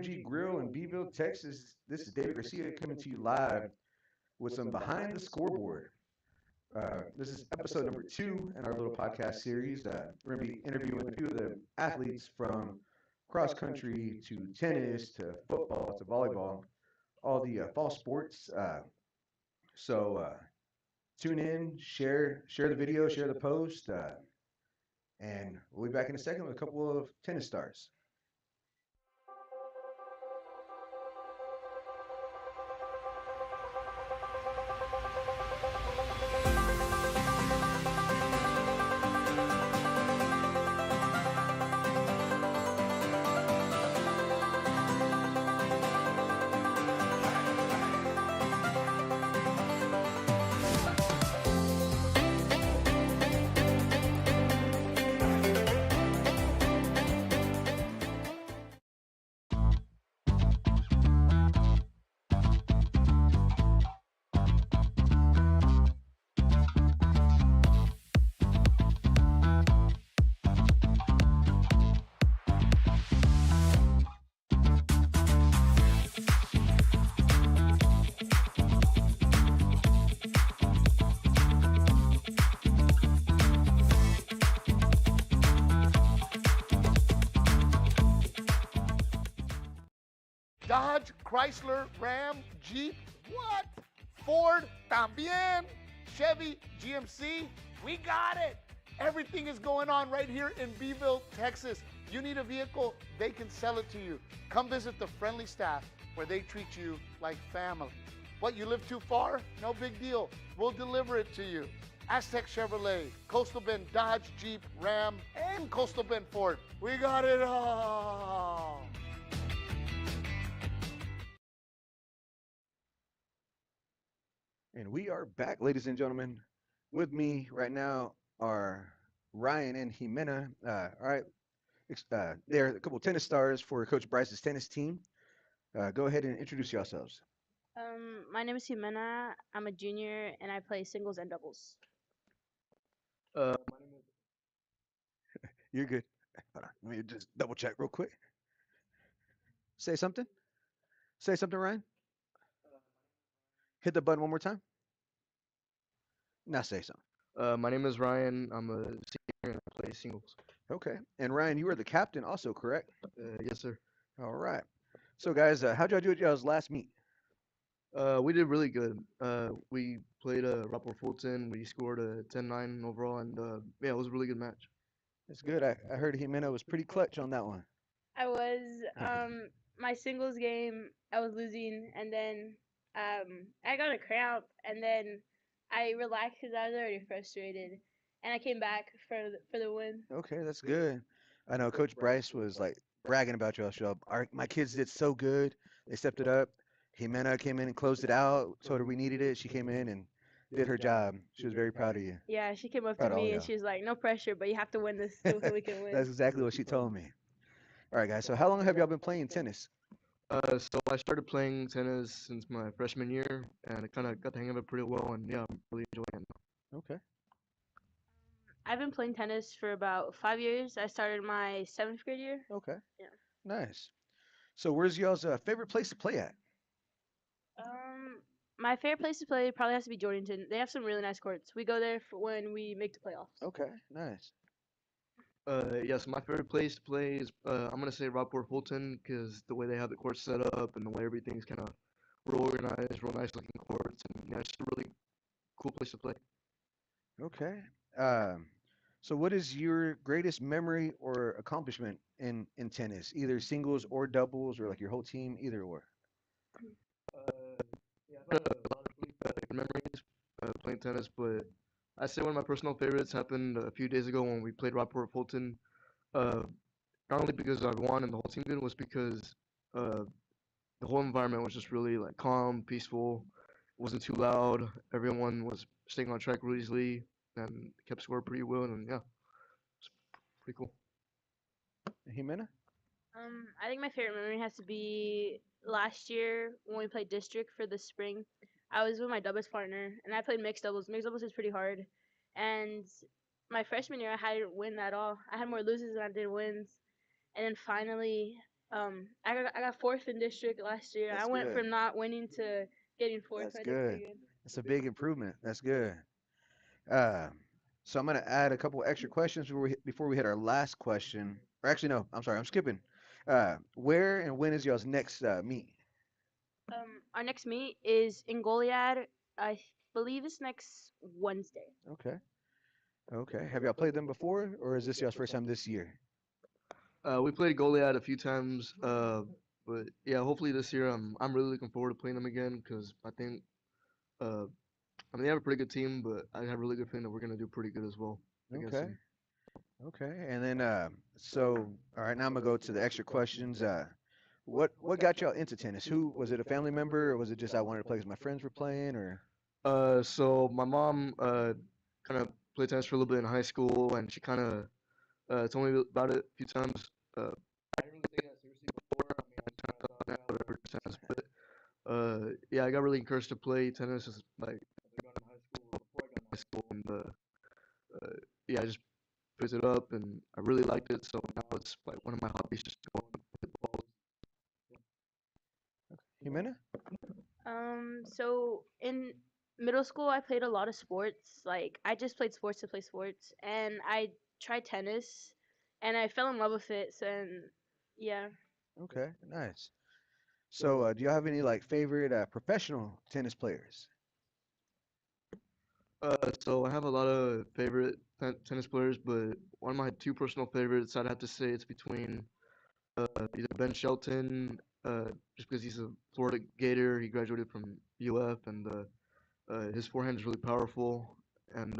Energy Grill in Beeville, Texas. This is David Garcia coming to you live with some Behind the Scoreboard. This is episode number 2 in our little podcast series. We're going to be interviewing a few of the athletes from cross country to tennis to football to volleyball, all the fall sports. So tune in, share the video, share the post, and we'll be back in a second with a couple of tennis stars. Dodge, Chrysler, Ram, Jeep, what? Ford, también. Chevy, GMC, we got it. Everything is going on right here in Beeville, Texas. You need a vehicle, they can sell it to you. Come visit the friendly staff where they treat you like family. What, you live too far? No big deal. We'll deliver it to you. Aztec Chevrolet, Coastal Bend Dodge, Jeep, Ram, and Coastal Bend Ford. We got it all. And we are back, ladies and gentlemen. With me right now are Ryan and Jimena. All right, they're a couple tennis stars for Coach Bryce's tennis team. Go ahead and introduce yourselves. My name is Jimena. I'm a junior and I play singles and doubles. My name You're good. Hold on, let me just double check real quick. Say something. Say something, Ryan. Hit the button one more time. Now say something. my name is Ryan. I'm a senior and I play singles. Okay. And Ryan, you are the captain also, correct? Yes, sir. All right. So, guys, how'd y'all do at y'all's last meet? We did really good. We played Rapport Fulton. We scored a 10-9 overall, and yeah, it was a really good match. That's good. I heard Jimena was pretty clutch on that one. I was my singles game. I was losing, and then I got a cramp, and then I relaxed because I was already frustrated, and I came back for the win. Okay, that's good. I know Coach Bryce was like bragging about y'all. My kids did so good. They stepped it up. Jimena came in and closed it out. Told her we needed it. She came in and did her job. She was very proud of you. Yeah, she came up Proud to of all me y'all. and she was like, "No pressure, but you have to win this so we can win." That's exactly what she told me. All right, guys. So, how long have y'all been playing tennis? So I started playing tennis since my freshman year, and I kind of got the hang of it pretty well, and yeah, I'm really enjoying it. Okay. I've been playing tennis for about 5 years. I started my 7th grade year. Okay. Yeah. Nice. So, where's y'all's favorite place to play at? My favorite place to play probably has to be Jordanton. They have some really nice courts. We go there for when we make the playoffs. Okay. Nice. Yes, my favorite place to play is I'm gonna say Rapport Fulton because the way they have the courts set up and the way everything's kind of real organized, real nice looking courts, and yeah, it's just a really cool place to play. Okay. Um, so what is your greatest memory or accomplishment in tennis, either singles or doubles or like your whole team, either or? Yeah, I've had a lot of really good memories playing tennis, but I say one of my personal favorites happened a few days ago when we played Rockport Fulton. Uh, Not only because I won and the whole team did, was because uh, the whole environment was just really like calm, peaceful. It wasn't too loud. Everyone was staying on track really easily and kept score pretty well. And yeah, it's pretty cool. Jimena? I think my favorite memory has to be last year when we played district for the spring. I was with my doubles partner, and I played mixed doubles. Mixed doubles is pretty hard, and my freshman year I hadn't win at all. I had more loses than I did wins, and then finally I got fourth in district last year. That's I went good. from not winning to getting fourth. That's I did pretty good. good. That's a big improvement. That's good. Uh, so I'm gonna add a couple extra questions before we hit our last question. Or actually, no, I'm sorry, I'm skipping. Where and when is y'all's next meet? Our next meet is in Goliad. I believe it's next Wednesday. Okay. Okay. Have y'all played them before, or is this y'all's first time this year? We played Goliath a few times, but yeah, hopefully this year I'm really looking forward to playing them again because I think uh, I mean they have a pretty good team, but I have a really good feeling that we're gonna do pretty good as well against Okay. them. Okay. And then so all right, now I'm gonna go to the extra questions. What got y'all into tennis? Who was it? A family member, or was it just I wanted to play because my friends were playing, or? So my mom kind of played tennis for a little bit in high school, and she kind of told me about it a few times. I didn't really take that seriously before. I mean, I kind of thought that whatever tennis, but yeah, I got really encouraged to play tennis as like I got in high school or before I got in high school, and yeah, I just picked it up and I really liked it. So now it's like one of my hobbies, just to go and play the ball. Jimena? So in middle school, I played a lot of sports. Like I just played sports to play sports, and I tried tennis, and I fell in love with it. So, and yeah, Okay, nice. So, do y'all have any like favorite professional tennis players? So I have a lot of favorite tennis players, but one of my two personal favorites, I'd have to say it's between either Ben Shelton, just because he's a Florida Gator, he graduated from UF, and his forehand is really powerful, and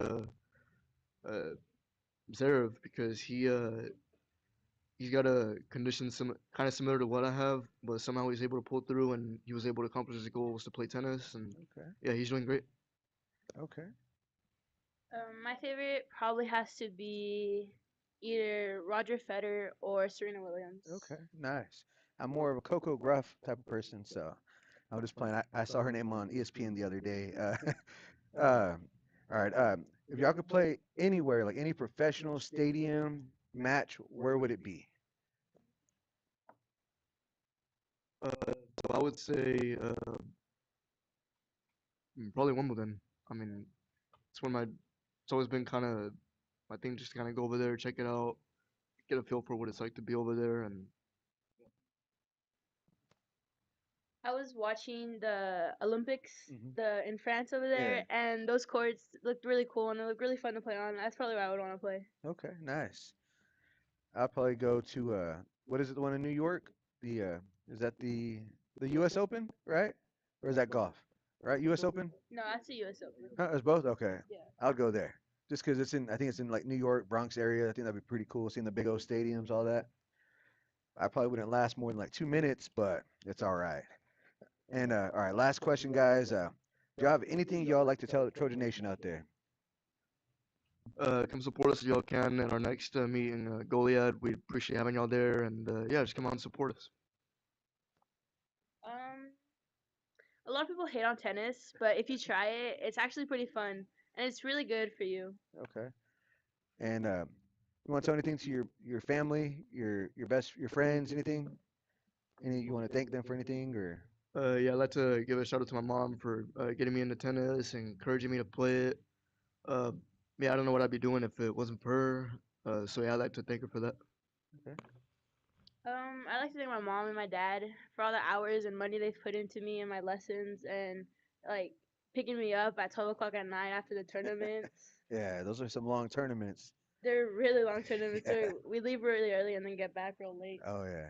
uh, Zverev because he's got a condition kind of similar to what I have, but somehow he's able to pull through, and he was able to accomplish his goal was to play tennis, and Okay, yeah, he's doing great. okay, my favorite probably has to be either Roger Federer or Serena Williams. okay, nice. I'm more of a Coco Gruff type of person, so I'm just playing. I saw her name on ESPN the other day. Uh, all right. If y'all could play anywhere, like any professional stadium match, where would it be? So I would say probably Wimbledon. I mean, it's one of my. It's always been kind of my thing, just to kind of go over there, check it out, get a feel for what it's like to be over there, and I was watching the Olympics, Hmm. the in France over Yeah. there, and those courts looked really cool and they looked really fun to play on. That's probably where I would want to play. Okay, nice. I'll probably go to what is it? The one in New York? The is that the U.S. Open, right? Or is that golf? Right, U.S. Open? No, that's the U.S. Open. It's both. Okay, Yeah. I would go there just because it's in. I think it's in like New York, Bronx area. I think that'd be pretty cool, seeing the big old stadiums, all that. I probably wouldn't last more than like 2 minutes, but it's all right. And all right, last question, guys. Do y'all have anything y'all like to tell the Trojan Nation out there? come support us if y'all can at our next meet in Goliad. We appreciate having y'all there, and yeah, just come out and support us. Um, a lot of people hate on tennis, but if you try it, it's actually pretty fun and it's really good for you. Okay. And you want to tell anything to your family, your friends, anything? Any you want to thank them for anything or? Yeah, I'd like to give a shout out to my mom for getting me into tennis and encouraging me to play it. Uh, yeah, I don't know what I'd be doing if it wasn't for her. So yeah, I'd like to thank her for that. Okay. I like to thank my mom and my dad for all the hours and money they've put into me and my lessons and like picking me up at 12 o'clock at night after the tournaments. Yeah, those are some long tournaments. They're really long tournaments. Yeah. We leave really early and then get back real late. Oh yeah.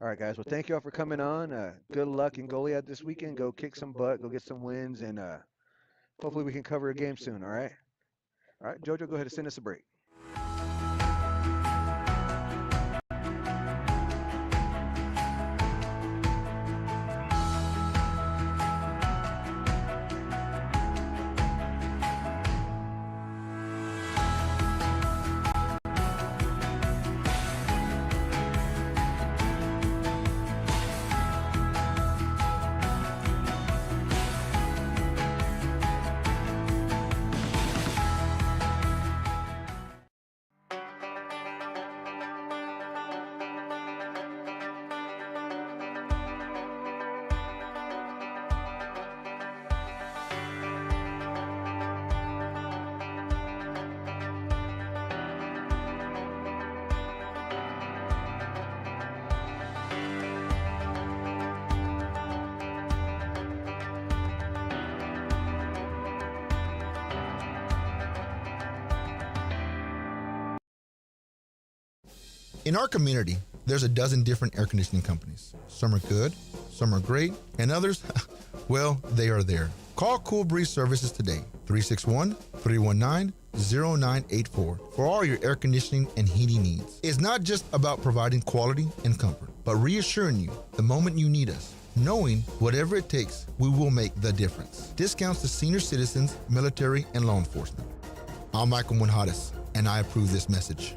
All right, guys. Well, thank y'all for coming on. Good luck in Goliad this weekend. Go kick some butt. Go get some wins, and hopefully we can cover a game soon. All right. All right, Jojo, go ahead and send us a break. In our community, there's a dozen different air conditioning companies. Some are good, some are great, and others, well, they are there. Call Cool Breeze Services today, 361-319-0984 for all your air conditioning and heating needs. It's not just about providing quality and comfort, but reassuring you the moment you need us, knowing whatever it takes, we will make the difference. Discounts to senior citizens, military, and law enforcement. I'm Michael Munhadas, and I approve this message.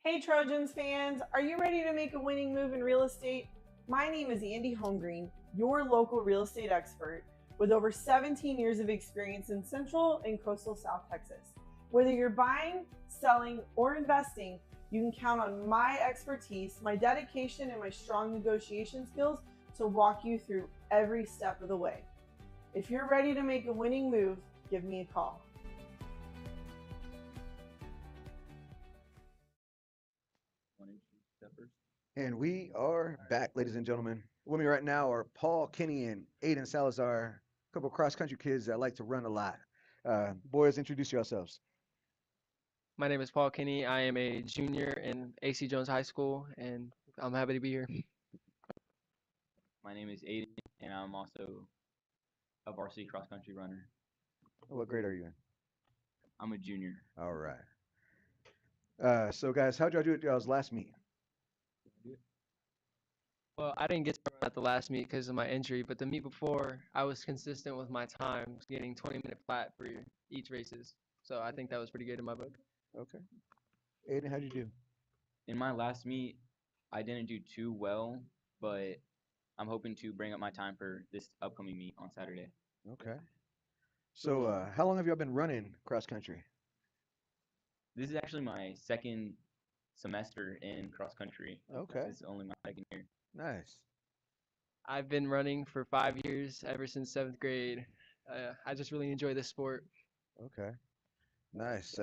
Hey Trojans fans, are you ready to make a winning move in real estate? My name is Andy Holmgreen, your local real estate expert with over 17 years of experience in Central and Coastal South Texas. Whether you're buying, selling, or investing, you can count on my expertise, my dedication, and my strong negotiation skills to walk you through every step of the way. If you're ready to make a winning move, give me a call. And we are back, ladies and gentlemen. With me right now are Paul Kinney and Aiden Salazar, a couple of cross-country kids that like to run a lot. Boys, introduce yourselves. My name is Paul Kinney. I am a junior in AC Jones High School, and I'm happy to be here. My name is Aiden, and I'm also a varsity cross country runner. What grade are you in? I'm a junior. All right. So guys, how'd y'all do at y'all's last meet? Well, I didn't get to run at the last meet because of my injury, but the meet before, I was consistent with my time, getting 20-minute flat for each races. So I think that was pretty good in my book. Okay. Aiden, how'd you do? In my last meet, I didn't do too well, but I'm hoping to bring up my time for this upcoming meet on Saturday. Okay. So how long have y'all been running cross country? This is actually my second semester in cross country. Okay. This is only my second year. Nice. I've been running for 5 years, ever since 7th grade. I just really enjoy this sport. Okay. Nice.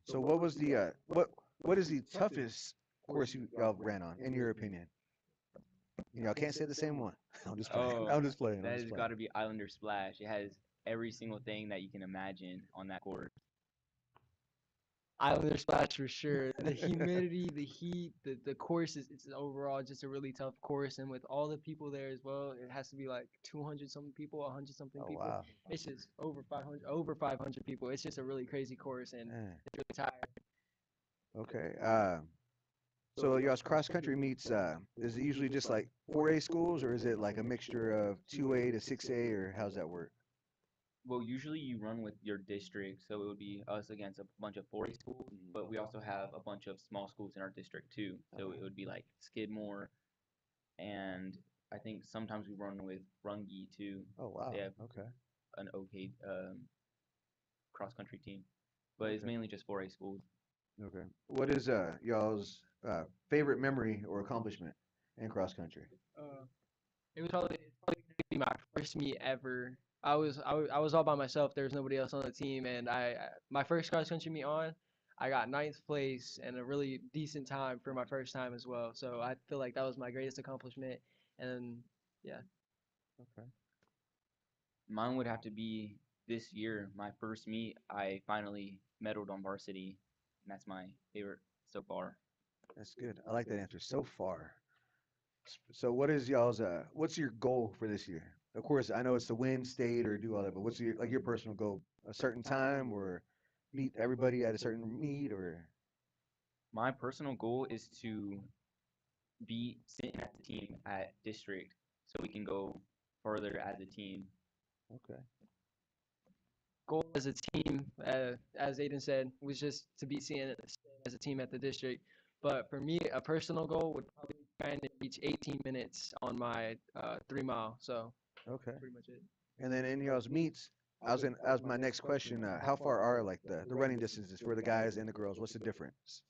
So what was the what is the toughest course y'all ran on, in your opinion? Y'all can't say the same one. I'm just playing. Oh, I'm just playing. That has got to be Islander Splash. It has every single thing that you can imagine on that course. Islander Splash for sure. The humidity, the heat, the course it's overall just a really tough course, and with all the people there as well, it has to be like 200 something people, 100 something Oh people. wow. It's just over 500 people. It's just a really crazy course, and Man. it's really tired. Okay. So y'all's cross country meets, is it usually just like 4A schools, or is it like a mixture of 2A to 6A, or how's that work? Well, usually you run with your district, so it would be us against a bunch of 4A schools, but we also have a bunch of small schools in our district too. So it would be like Skidmore, and I think sometimes we run with Runge too. Oh wow. They have Okay. an okay cross country team, but it's Okay. mainly just 4A schools. Okay. What is y'all's favorite memory or accomplishment in cross country? It was probably gonna be my first meet ever. I was all by myself. There was nobody else on the team, and my first cross country meet on, I got 9th place and a really decent time for my first time as well. So I feel like that was my greatest accomplishment. And yeah, Okay. Mine would have to be this year, my first meet. I finally medaled on varsity, and that's my favorite so far. That's good. I like that answer so far. So what is y'all's what's your goal for this year? Of course, I know it's to win state or do all that, but what's your personal goal? A certain time, or meet everybody at a certain meet, or My personal goal is to be sitting as a team at district so we can go further as a team. okay. goal as a team, as Aiden said, was just to be seen as a team at the district. But for me, a personal goal would probably be trying to reach 18 minutes on my 3 mile. So Okay. pretty much it. And then in y'all's meets, as my next question, how far are like the running distances for the guys and the girls? What's the difference?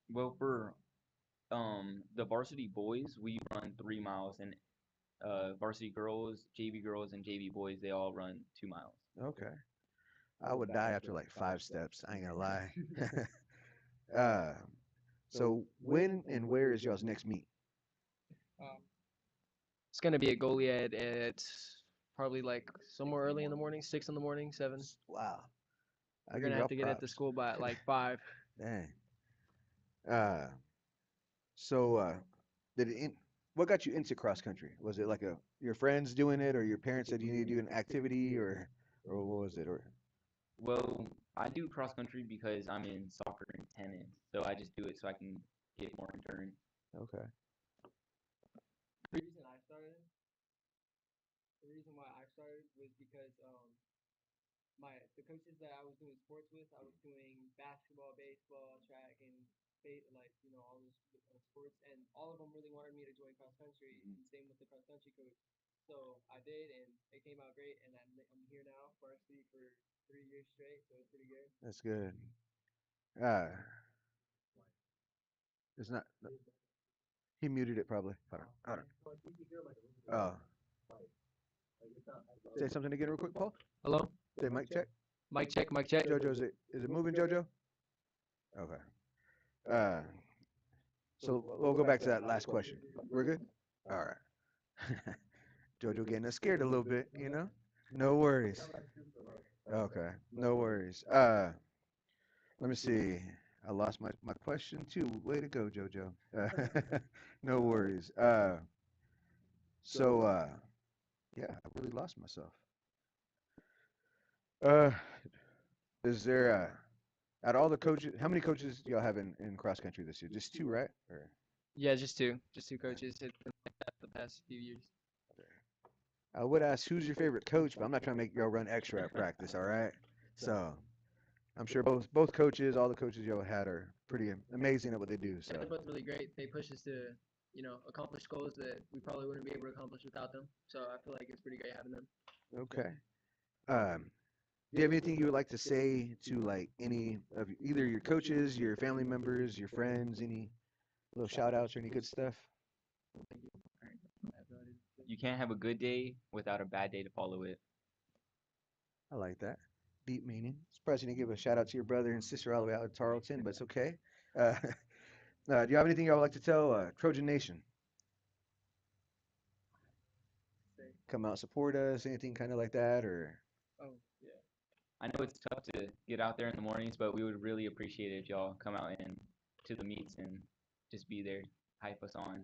Well, for the varsity boys, we run 3 miles, and varsity girls, JV girls, and JV boys, they all run 2 miles. Okay. I would die after like 5 steps. I ain't gonna lie. uh, so when and where is y'all's next meet? It's gonna be at Goliad at probably like somewhere early in the morning, 6 in the morning, 7. Wow. I We're give gonna y'all have to get at the props. school by like 5. Dang. Uh, so did it? What got you into cross country? Was it like your friends doing it, or your parents said you need to do an activity, or what was it? Or Well, I do cross country because I'm in soccer and tennis, so I just do it so I can get more endurance. okay, The reason I started, the reason why I started was because the coaches that I was doing sports with, I was doing basketball, baseball, track, and like all those sports, and all of them really wanted me to join cross country. And same with the cross country coach. So I did, and it came out great. And I'm here now, varsity for 3 years straight, so it's pretty good. that's good. Uh, it's not. He muted it probably. I don't. Oh, say something again real quick, Paul. Hello, Say mic check. mic check, mic check. Jojo, is it moving, Jojo? Okay. Uh, so we'll go back to that last question. We're good? All right. Jojo getting us scared a little bit, you know? No worries. Okay, no worries. Let me see. I lost my question too. Way to go, Jojo. No worries. So yeah, I really lost myself. Uh, is there out of all the coaches, how many coaches do y'all have in cross country this year? Just two, right? Or Yeah, just two coaches. It's been like that the past few years. I would ask who's your favorite coach, but I'm not trying to make y'all run extra at practice, all right? So I'm sure both coaches, all the coaches y'all had are pretty amazing at what they do. So Yeah, they're both really great. They push us to, accomplish goals that we probably wouldn't be able to accomplish without them. So I feel like it's pretty great having them. okay. Do you have anything you would like to say to like any of either your coaches, your family members, your friends, any little shout outs or any good stuff? You can't have a good day without a bad day to follow it. I like that. Deep meaning. Surprised you didn't give a shout out to your brother and sister all the way out of Tarleton, but it's okay. Uh, do you have anything y'all would like to tell Trojan Nation? Come out, support us, anything kind of like that, or Oh, yeah. I know it's tough to get out there in the mornings, but we would really appreciate it if y'all come out and to the meets and just be there, hype us on.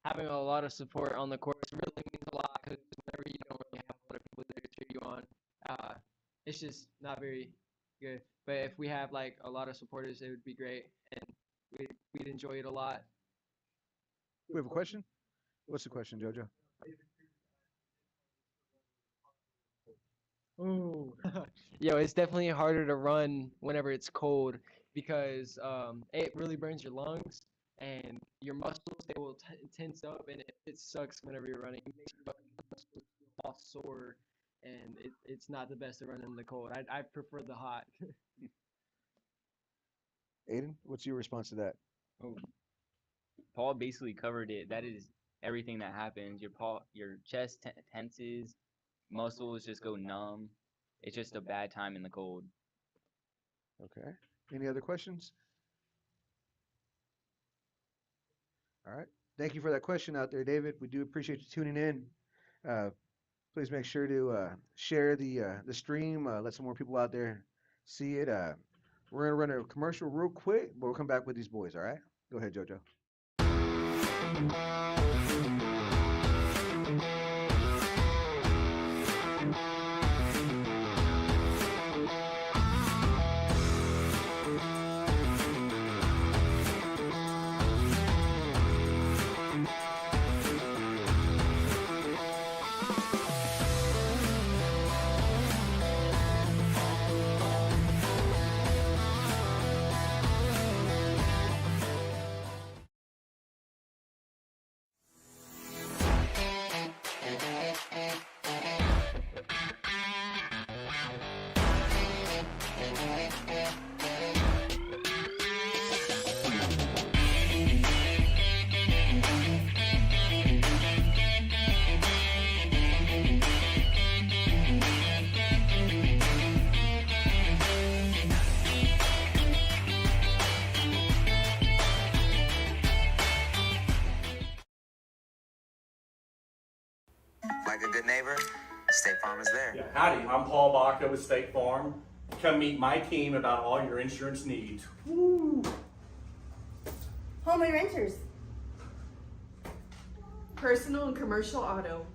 Having a lot of support on the course really means a lot because whenever you don't really have a lot of people there to cheer you on, it's just not very good. But if we have like a lot of supporters, it would be great, and we'd enjoy it a lot. we have a question? What's the question, Jojo? Ooh. Yo, it's definitely harder to run whenever it's cold because it really burns your lungs and your muscles. They will tense up, and it sucks whenever you're running. It makes your muscles all sore, and it's not the best to run in the cold. I prefer the hot. Aiden, what's your response to that? Oh, Paul basically covered it. That is everything that happens. Your chest tenses, muscles just go numb. It's just a bad time in the cold. Okay. Any other questions? All right. Thank you for that question out there, David. We do appreciate you tuning in. Please make sure to share the stream. Let some more people out there see it. We're gonna run a commercial real quick, but we'll come back with these boys. All right. Go ahead, JoJo. Like a good neighbor, State Farm is there. Yeah, howdy, I'm Paul Baca with State Farm. Come meet my team about all your insurance needs. Woo! Homely Renters. Personal and commercial auto.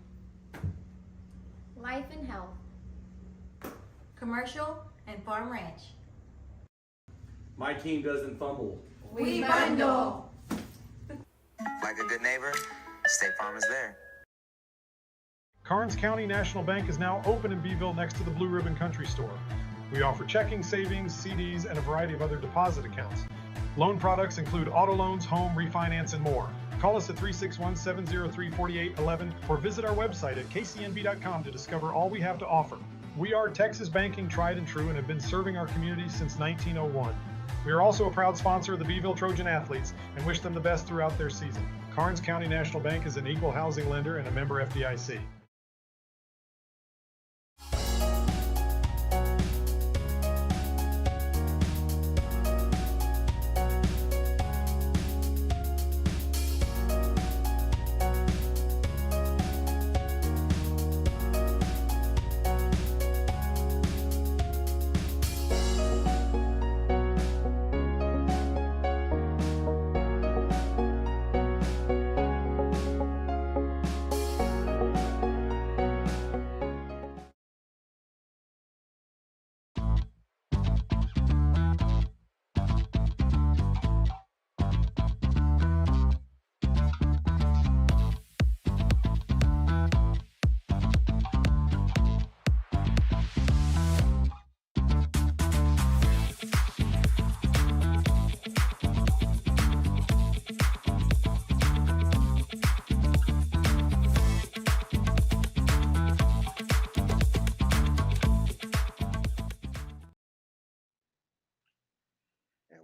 Life and Health. Commercial and Farm Ranch. My team doesn't fumble. We bundle. Like a good neighbor, State Farm is there. Karnes County National Bank is now open in Beeville next to the Blue Ribbon Country Store. We offer checking, savings, CDs, and a variety of other deposit accounts. Loan products include auto loans, home, refinance, and more. Call us at 361-703-4811 or visit our website at kcnb.com to discover all we have to offer. We are Texas banking tried and true and have been serving our community since 1901. We are also a proud sponsor of the Beeville Trojan Athletes and wish them the best throughout their season. Karnes County National Bank is an equal housing lender and a member FDIC.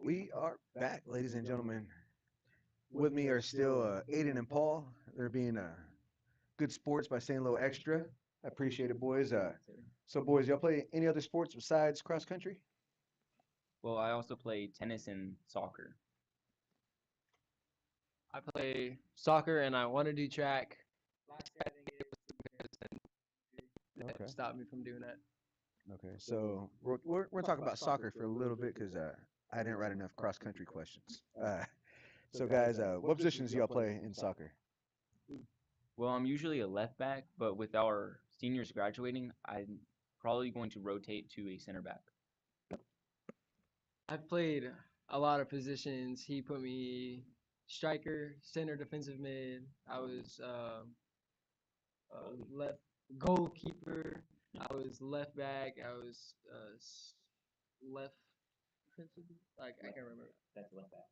We are back, ladies and gentlemen. With me are still Aiden and Paul. They're being good sports by saying a little extra. I appreciate it, boys. So, boys, y'all play any other sports besides cross country? Well, I also play tennis and soccer. I play soccer and I want to do track. Last year I didn't get able to because that Okay. stopped me from doing that. Okay, so we're talking about soccer for a little bit because I didn't write enough cross country questions. So, guys, what positions do y'all play in soccer? Well, I'm usually a left back, but with our seniors graduating, I'm probably going to rotate to a center back. I've played a lot of positions. He put me striker, center, defensive mid. I was left goalkeeper. I was left back. I was left defensive. Like I can't remember. That's left back.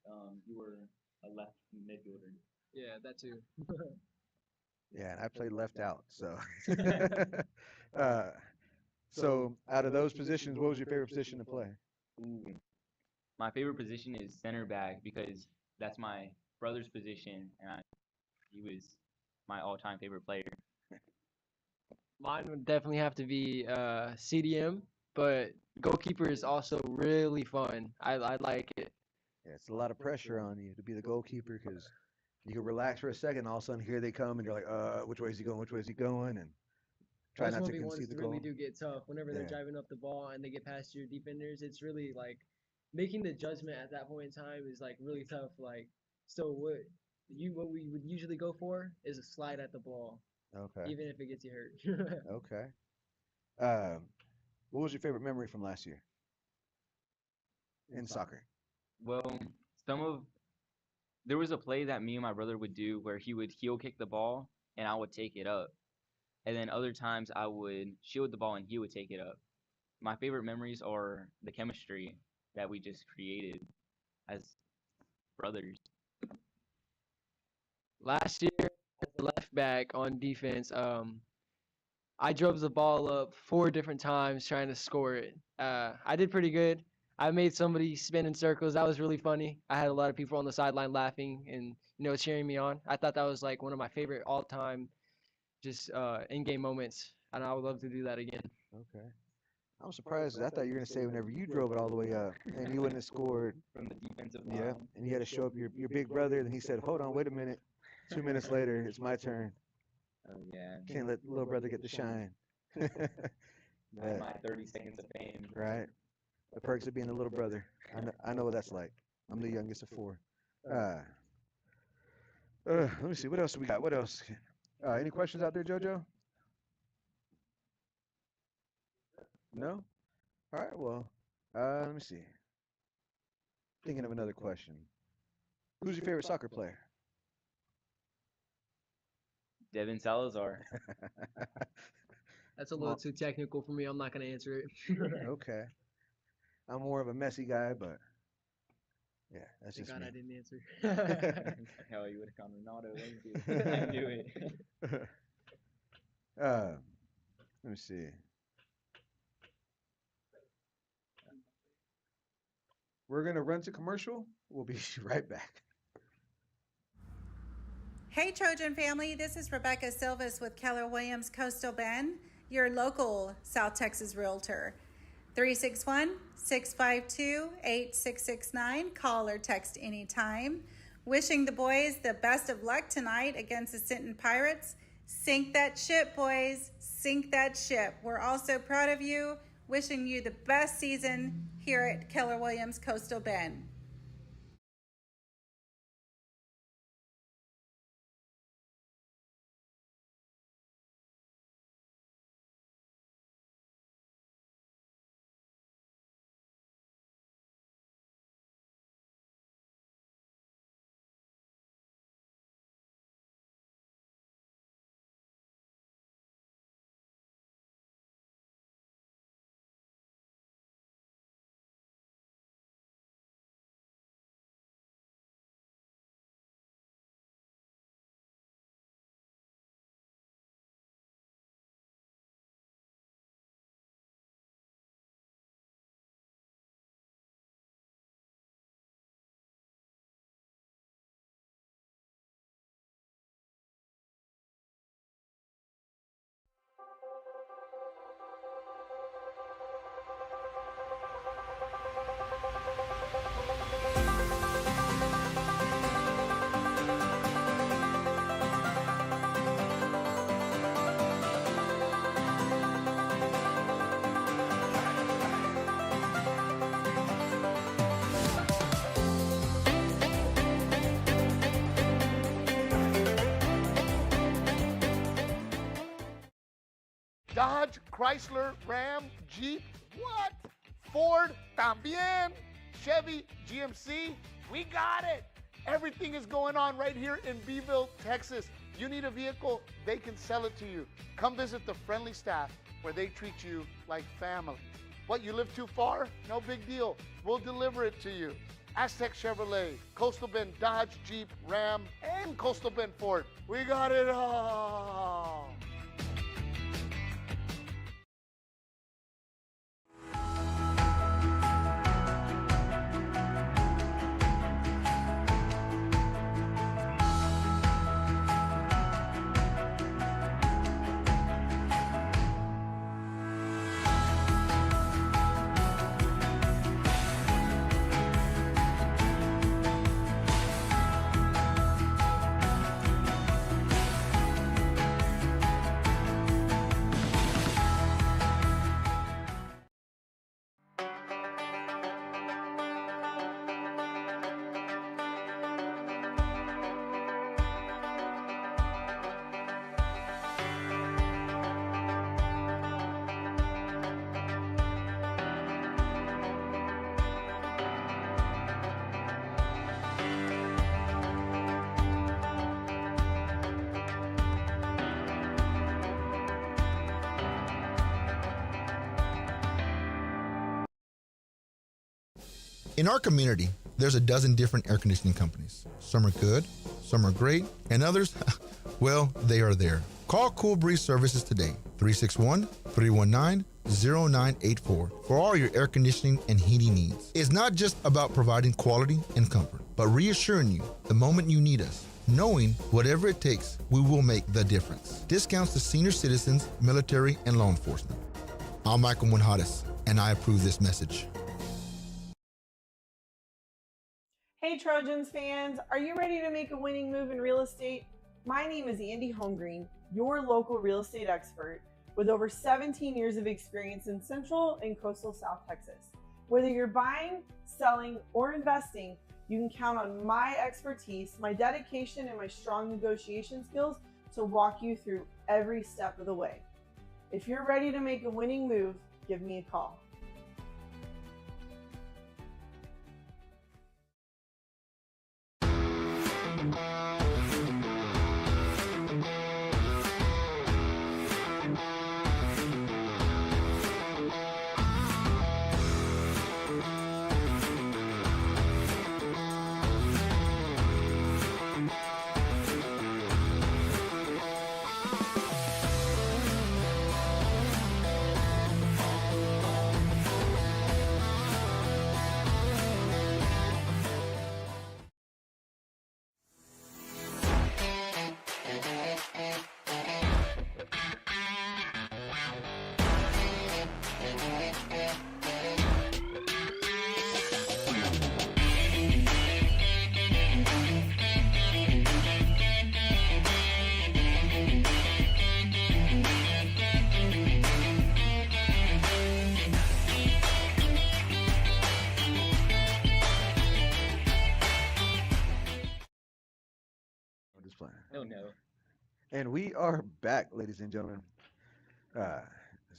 You were a left midfielder. Yeah, that too. Yeah, and I played left out. So, so out of those positions, what was your favorite position to play? Ooh. My favorite position is center back because that's my brother's position, and he was my all-time favorite player. Mine would definitely have to be CDM, but goalkeeper is also really fun. I like it. Yeah, it's a lot of pressure on you to be the goalkeeper because you can relax for a second, all of a sudden here they come, and you're like, which way is he going? Which way is he going? And try Those not to 1v1s concede the really goal. do get tough. Whenever they're Yeah. driving up the ball and they get past your defenders, it's really like making the judgment at that point in time is like really tough. Like, so what we would usually go for is a slide at the ball, Okay. even if it gets you hurt. Okay. What was your favorite memory from last year in soccer? Well, there was a play that me and my brother would do where he would heel kick the ball and I would take it up. And then other times I would shield the ball and he would take it up. My favorite memories are the chemistry that we just created as brothers. Last year, as a left back on defense, I drove the ball up 4 different times trying to score it. I did pretty good. I made somebody spin in circles. That was really funny. I had a lot of people on the sideline laughing and cheering me on. I thought that was like one of my favorite all-time just in-game moments, and I would love to do that again. Okay. I'm surprised. I thought you were gonna say whenever you drove it all the way up and you wouldn't have scored. From the defensive line. Yeah, and you had to show up your big brother. Then he said, "Hold on, wait a minute." 2 minutes later, it's my turn. Oh yeah. Can't let little brother get the shine. My 30 seconds of fame. Right. The perks of being a little brother. I know what that's like. I'm the youngest of four. Let me see. What else we got? What else? Any questions out there, JoJo? No? All right. Well, let me see. Thinking of another question. Who's your favorite soccer player? Devin Salazar. That's a little too technical for me. I'm not gonna answer it. Okay. I'm more of a messy guy, but yeah, that's Thank just God me. I didn't answer. Hell, you would have gone Ronaldo. I knew it. Let me see. We're gonna run to commercial. We'll be right back. Hey Trojan family, this is Rebecca Silvas with Keller Williams Coastal Bend, your local South Texas realtor. 361-652-8669. Call or text anytime. Wishing the boys the best of luck tonight against the Sinton Pirates. Sink that ship, boys. Sink that ship. We're also proud of you. Wishing you the best season here at Keller Williams Coastal Bend. Dodge, Chrysler, Ram, Jeep, what? Ford, también. Chevy, GMC, we got it. Everything is going on right here in Beeville, Texas. You need a vehicle, they can sell it to you. Come visit the friendly staff where they treat you like family. What, you live too far? No big deal. We'll deliver it to you. Aztec Chevrolet, Coastal Bend Dodge, Jeep, Ram, and Coastal Bend Ford. We got it all. In our community, there's a dozen different air conditioning companies. Some are good, some are great, and others, well, they are there. Call Cool Breeze Services today, 361-319-0984 for all your air conditioning and heating needs. It's not just about providing quality and comfort, but reassuring you the moment you need us, knowing whatever it takes, we will make the difference. Discounts to senior citizens, military, and law enforcement. I'm Michael Munhades, and I approve this message. Hey Trojans fans, are you ready to make a winning move in real estate? My name is Andy Holmgreen, your local real estate expert with over 17 years of experience in Central and Coastal South Texas. Whether you're buying, selling, or investing, you can count on my expertise, my dedication, and my strong negotiation skills to walk you through every step of the way. If you're ready to make a winning move, give me a call. I'm just playing. Oh no. And we are back, ladies and gentlemen.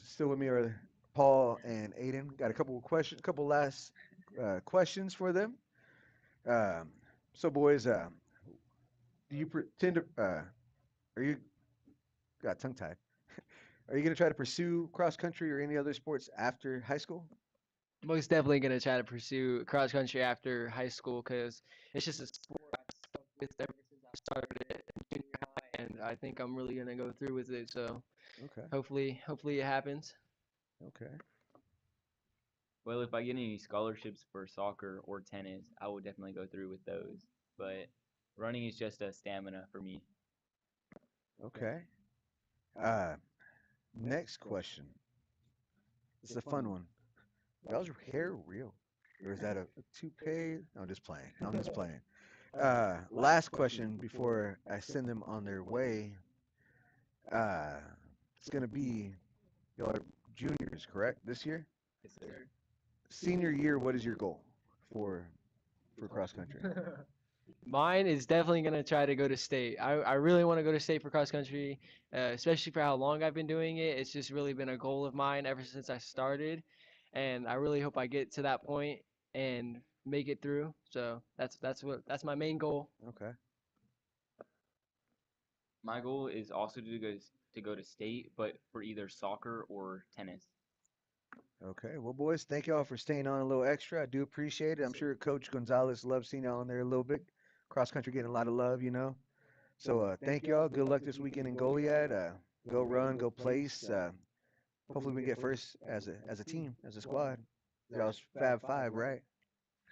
Still with me are Paul and Aiden. Got a couple last questions for them. So, boys, do you pretend to? Are you got tongue tied? Are you gonna try to pursue cross country or any other sports after high school? Most definitely gonna try to pursue cross country after high school because it's just a sport I've stuck with ever since I started it in junior high, and I think I'm really gonna go through with it. So Okay. hopefully it happens. Okay. Well, if I get any scholarships for soccer or tennis, I will definitely go through with those. But running is just a stamina for me. Okay. Next question. This is a fun one. Y'all's hair real? Or is that a toupee? No, I'm just playing. I'm just playing. Last question before I send them on their way. It's gonna be y'all are juniors, correct? This year? Yes, sir. Senior year, what is your goal for cross country? Mine is definitely gonna try to go to state. I really want to go to state for cross country, especially for how long I've been doing it. It's just really been a goal of mine ever since I started, and I really hope I get to that point and make it through. So that's my main goal. Okay. My goal is also to go to state, but for either soccer or tennis. Okay. Well, boys, thank y'all for staying on a little extra. I do appreciate it. I'm sure Coach Gonzalez loves seeing y'all on there a little bit. Cross country getting a lot of love, you know. So thank y'all. Good luck this weekend in Goliad. Go run, go place. Hopefully we get first as a team, as a squad. Y'all's Fab Five, right?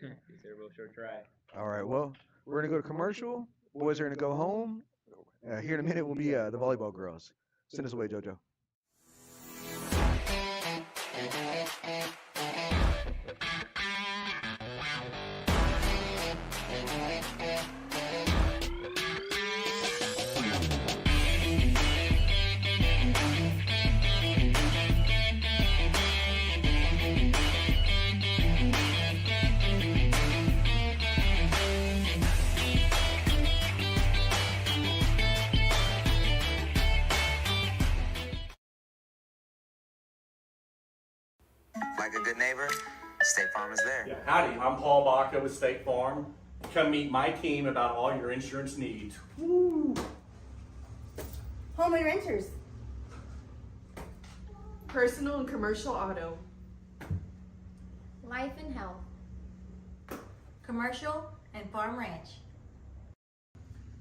Yes, sir. We'll sure try. All right. Well, we're gonna go to commercial. Boys are gonna go home. Here in a minute will be the volleyball girls. Send us away, JoJo. Like a good neighbor, State Farm is there. Yeah, howdy, I'm Paul Baca with State Farm. Come meet my team about all your insurance needs. Woo! Home and renters. Personal and commercial auto. Life and health. Commercial and farm ranch.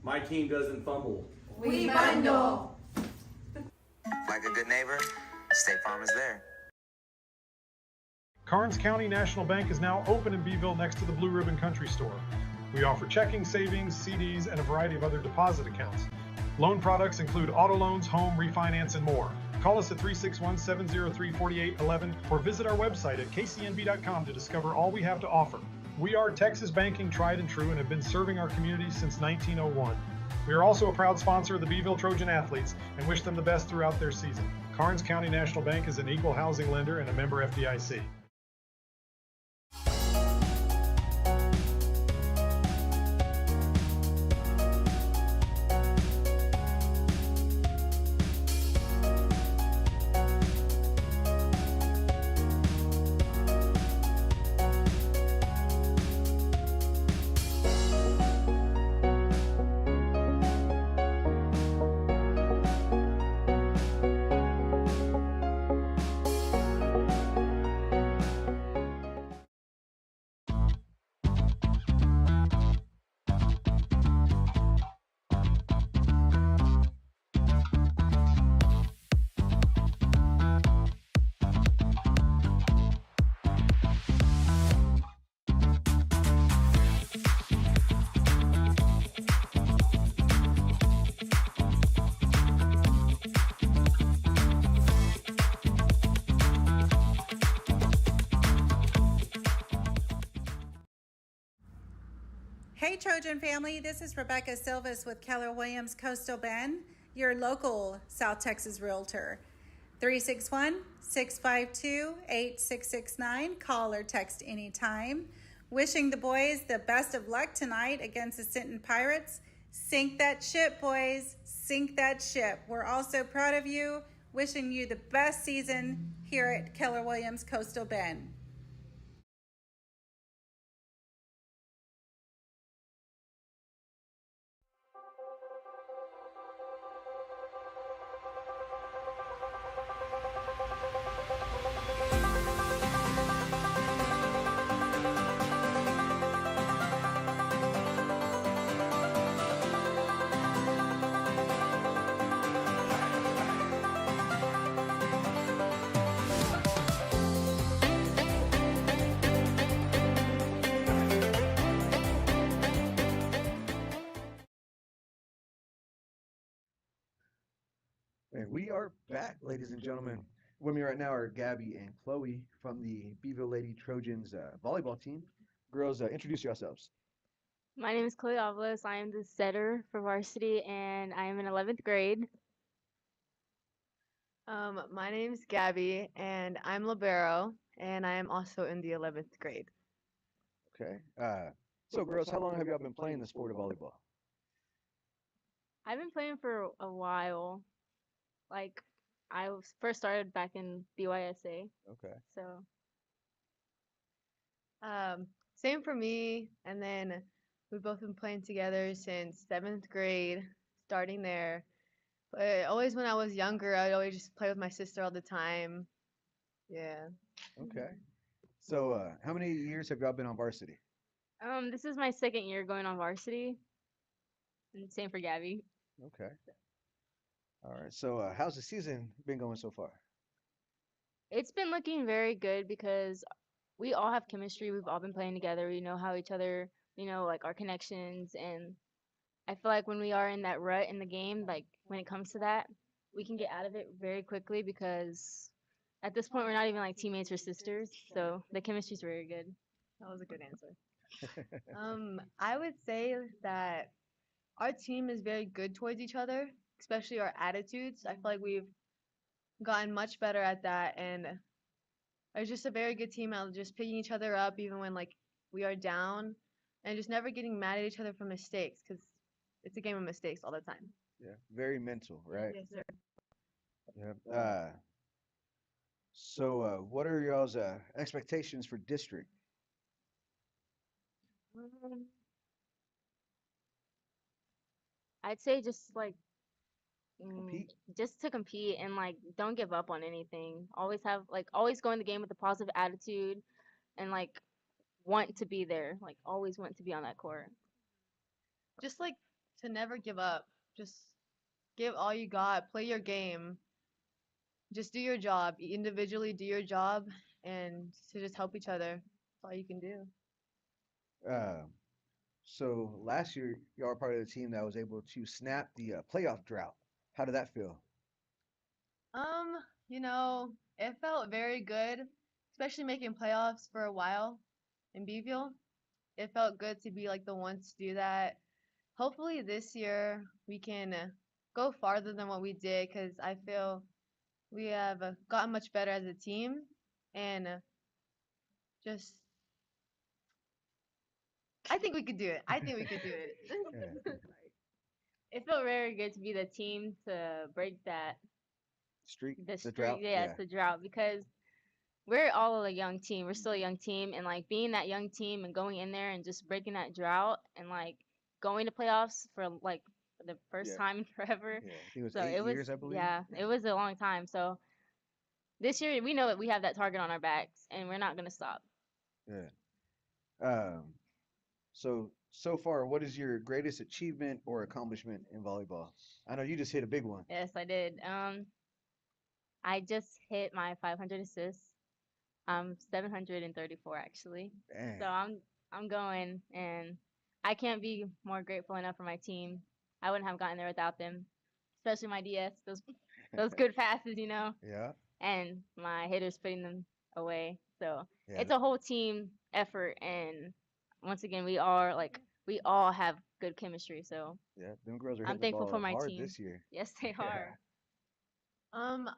My team doesn't fumble. We bundle. Like a good neighbor, State Farm is there. Karnes County National Bank is now open in Beeville next to the Blue Ribbon Country Store. We offer checking, savings, CDs, and a variety of other deposit accounts. Loan products include auto loans, home, refinance, and more. Call us at 361-703-4811 or visit our website at kcnb.com to discover all we have to offer. We are Texas banking tried and true and have been serving our community since 1901. We are also a proud sponsor of the Beeville Trojan athletes and wish them the best throughout their season. Karnes County National Bank is an equal housing lender and a member FDIC. Hey Trojan family, this is Rebecca Silvas with Keller Williams Coastal Bend, your local South Texas realtor. 361-652-8669. Call or text anytime. Wishing the boys the best of luck tonight against the Sinton Pirates. Sink that ship, boys. Sink that ship. We're also proud of you. Wishing you the best season here at Keller Williams Coastal Bend. And we are back, ladies and gentlemen. With me right now are Gabby and Chloe from the Beeville Lady Trojans volleyball team. Girls, introduce yourselves. My name is Chloe Avalos. I am the setter for varsity, and I am in 11th grade. My name's Gabby, and I'm libero, and I am also in the 11th grade. Okay. So, girls, how long have y'all been playing the sport of volleyball? I've been playing for a while. Like, first started back in BYSA. Okay. So, Same for me, and then we've both been playing together since 7th grade, starting there. But always when I was younger, I'd always just play with my sister all the time. Yeah. Okay. So, how many years have y'all been on varsity? this is my second year going on varsity, and same for Gabby. Okay. All right. So, how's the season been going so far? It's been looking very good because we all have chemistry. We've all been playing together. We know how each other, like our connections. And I feel like when we are in that rut in the game, like when it comes to that, we can get out of it very quickly because at this point, we're not even like teammates or sisters. So the chemistry's very good. That was a good answer. I would say that our team is very good towards each other, especially our attitudes. I feel like we've gotten much better at that, and it's just a very good team at just picking each other up even when like we are down, and just never getting mad at each other for mistakes because it's a game of mistakes all the time. Yeah. Very mental, right? Yes, sir. Yeah. So, what are y'all's expectations for district? I'd say just like Compete? just to compete and like don't give up on anything. Always go in the game with a positive attitude and like want to be there. Like always want to be on that court. Just like to never give up. Just give all you got, play your game. Just do your job. Individually do your job and to just help each other. That's all you can do. Uh, so last year, y'all were part of the team that was able to snap the playoff drought. How did that feel? It felt very good, especially making playoffs for a while in Beeville. It felt good to be like the ones to do that. Hopefully this year we can go farther than what we did because I feel we have gotten much better as a team and just I think we could do it. I think we could do it. Yeah. It felt very good to be the team to break that Streak, the the streak. drought. Yeah, it's the drought because we're all a young team. We're still a young team, and like being that young team and going in there and just breaking that drought and like going to playoffs for like the first Yeah. time in forever. Yeah, I think it was So 8 years, I believe. yeah, it was a long time. So this year we know that we have that target on our backs, and we're not gonna stop. Yeah. So far, what is your greatest achievement or accomplishment in volleyball? I know you just hit a big one. Yes, I did. I just hit my 500 assists. 734 actually. Dang. So I'm going, and I can't be more grateful enough for my team. I wouldn't have gotten there without them, especially my DS. Those good passes, Yeah. and my hitters putting them away. So Yeah. it's a whole team effort, and once again, we we all have good chemistry. So Yeah, them girls are I'm hitting the thankful for ball my hard team. this year. Yes, they Yeah. are.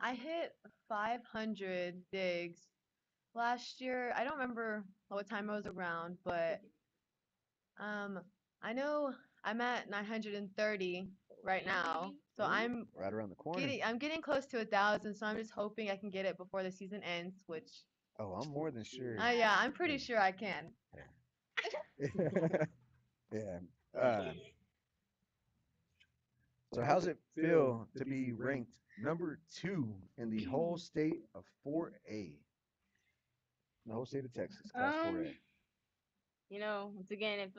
I hit 500 digs last year. I don't remember what time I was around, but um, I know I'm at 930 right now. So Ooh, I'm right around the corner. getting close to 1,000. So I'm just hoping I can get it before the season ends. Which, Oh, I'm more than sure. yeah, I'm pretty sure I can. Yeah. So how's it feel to be ranked number 2 in the whole state of 4A? The whole state of Texas, Class 4A. Once again, it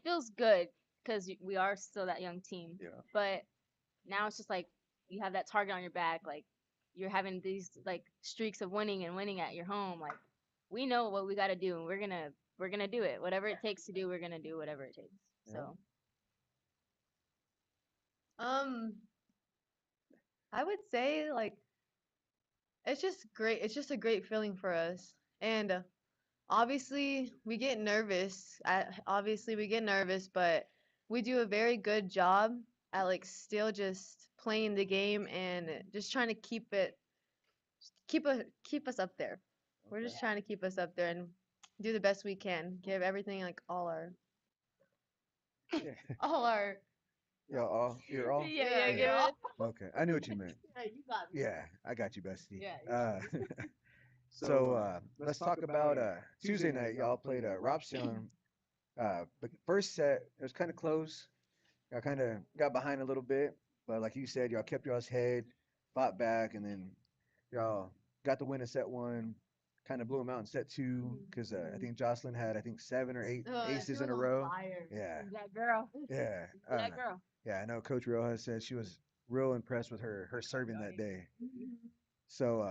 feels good because we are still that young team. Yeah. But now it's just like you have that target on your back. Like you're having these like streaks of winning and winning at your home. Like we know what we got to do, and we're gonna do it. Whatever it takes to do, we're gonna do whatever it takes. So. I would say like it's just great. It's just a great feeling for us, and obviously we get nervous. Obviously we get nervous, but we do a very good job at like still just playing the game and just trying to keep us up there. We're just trying to keep us up there and do the best we can. Give everything like all our all our Yeah, you're all? Yeah, give it. Okay, I knew what you meant. Yeah, you got me. Yeah, I got you, bestie. Yeah. So let's talk about Tuesday night. Y'all played Robstown. But first set, it was kind of close. Y'all kind of got behind a little bit, but like you said, y'all kept y'all's head, fought back, and then y'all got the win in set 1. Kind of blew them out in set 2 because I think Jocelyn had 7 or 8 aces in a row. Yeah. That girl. Yeah. That girl. Yeah, I know Coach Rioja said she was real impressed with her serving that day. So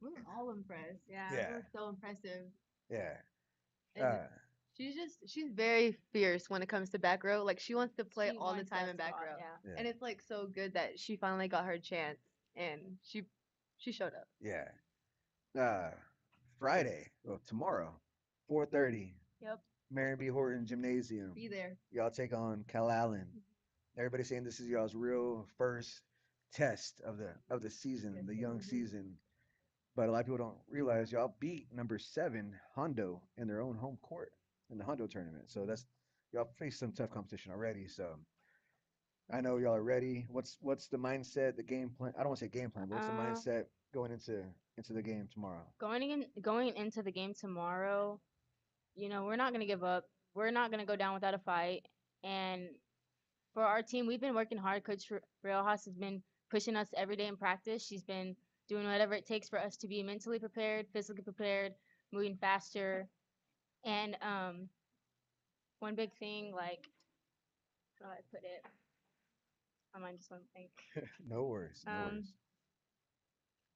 We were all impressed. Yeah, Yeah. it was so impressive. yeah. And she's very fierce when it comes to back row. Like she wants to play She all the wants time that in back spot, row. yeah. And it's like so good that she finally got her chance and she showed up. Yeah. Friday, well tomorrow, 4:30. Yep. Marion B. Horton Gymnasium. Be there. Y'all take on Cal Allen. Everybody's saying this is y'all's real first test of the season, the young season. But a lot of people don't realize y'all beat number 7 Hondo in their own home court in the Hondo tournament. So y'all faced some tough competition already. So I know y'all are ready. What's the mindset, the game plan? I don't want to say game plan, but what's the mindset going into the game tomorrow? Going into the game tomorrow, we're not gonna give up. We're not gonna go down without a fight. And for our team, we've been working hard. Coach Riojas has been pushing us every day in practice. She's been doing whatever it takes for us to be mentally prepared, physically prepared, moving faster. And one big thing, like, how do I put it? My mind just went blank. No worries. No worries.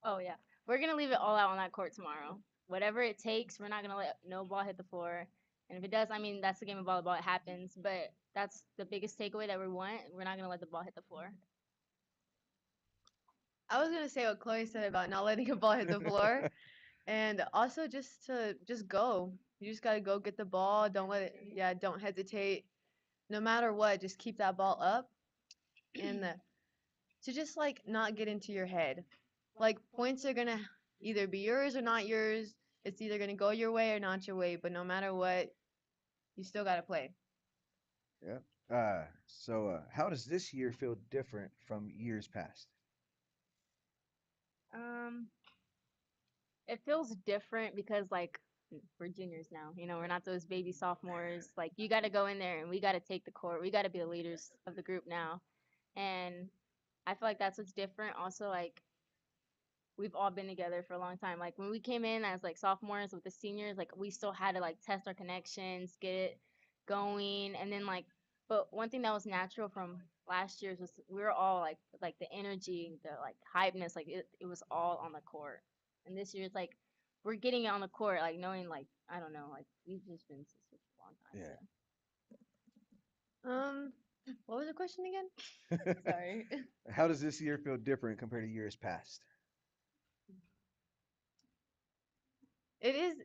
Oh yeah, we're gonna leave it all out on that court tomorrow. Whatever it takes, we're not gonna let no ball hit the floor. And if it does, I mean that's the game of volleyball. It happens, but that's the biggest takeaway that we want. We're not gonna let the ball hit the floor. I was gonna say what Chloe said about not letting a ball hit the floor. And also just go. You just gotta go get the ball. Don't let it don't hesitate. No matter what, just keep that ball up. And to just like not get into your head. Like points are gonna either be yours or not yours. It's either gonna go your way or not your way, but no matter what, you still gotta play. Yeah. So how does this year feel different from years past? It feels different because like we're juniors now. We're not those baby sophomores. Like you got to go in there and we got to take the court. We got to be the leaders of the group now. And I feel like that's what's different. Also, like we've all been together for a long time. Like when we came in as like sophomores with the seniors, like we still had to like test our connections, get it going, and then like. But one thing that was natural from last year's was we were all like the energy, the like hypeness, like it was all on the court. And this year it's like we're getting it on the court, like knowing like I don't know, like we've just been sisters for a long time. Yeah. So. What was the question again? Sorry. How does this year feel different compared to years past? It is.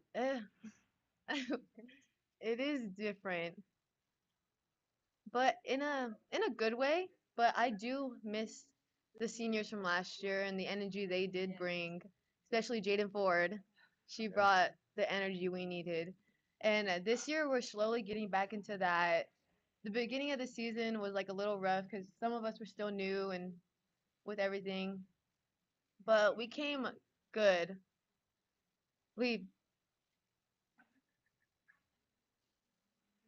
It is different, but in a good way. But I do miss the seniors from last year and the energy they did bring, especially Jaden Ford. She brought the energy we needed. And this year we're slowly getting back into that. The beginning of the season was like a little rough because some of us were still new and with everything, but we came good. We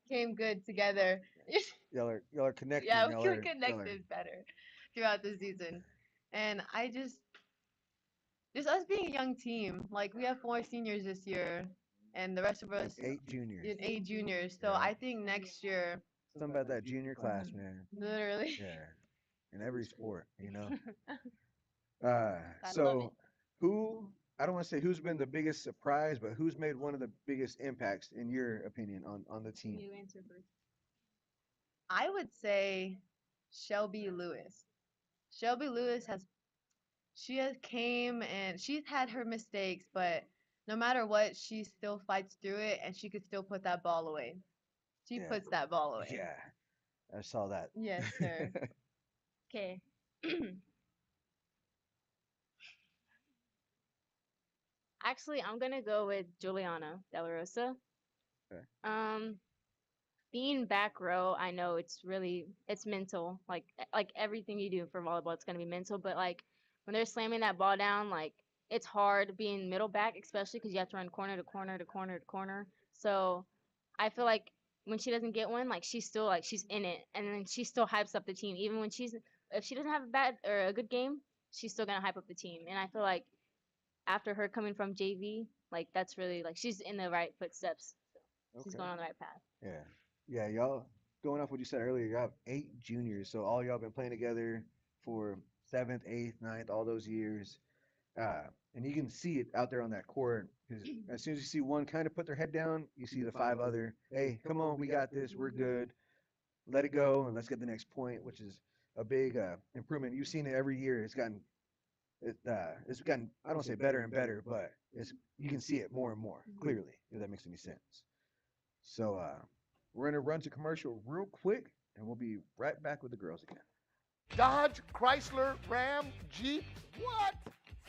came good together. Y'all are connecting. Yeah, Y'all we were are connected better throughout the season. And I just us being a young team, like we have 4 seniors this year, and the rest of us 8 juniors. 8 juniors. So Yeah. I think next year, Something about that junior class, man. literally, Yeah. In every sport, you know. Gotta love So who, I don't want to say who's been the biggest surprise, but who's made one of the biggest impacts in your opinion on the team? You answer first. I would say Shelby Lewis. Shelby Lewis she has came and she's had her mistakes, but no matter what, she still fights through it and she could still put that ball away. She Yeah. puts that ball away. Yeah. I saw that. Yes, sir. Okay. Actually, I'm gonna go with Juliana De La Rosa. Okay. Being back row, I know it's mental. Like everything you do for volleyball, it's gonna be mental. But like when they're slamming that ball down, like it's hard being middle back, especially because you have to run corner to corner to corner to corner. So I feel like when she doesn't get one, like she's still like she's in it, and then she still hypes up the team. Even when if she doesn't have a bad or a good game, she's still gonna hype up the team. And I feel like after her coming from JV, like that's really like she's in the right footsteps. She's Okay. going on the right path. Yeah. Yeah, y'all going off what you said earlier, you have 8 juniors, so all y'all been playing together for seventh, eighth, ninth, all those years. And you can see it out there on that court because as soon as you see one kind of put their head down, you see the 5 other, hey, come on, we got this, we're good, let it go, and let's get the next point, which is a big improvement. You've seen it every year. It's gotten I don't say better and better, but you can see it more and more clearly, if that makes any sense. So we're gonna run to commercial real quick, and we'll be right back with the girls again. Dodge, Chrysler, Ram, Jeep, what?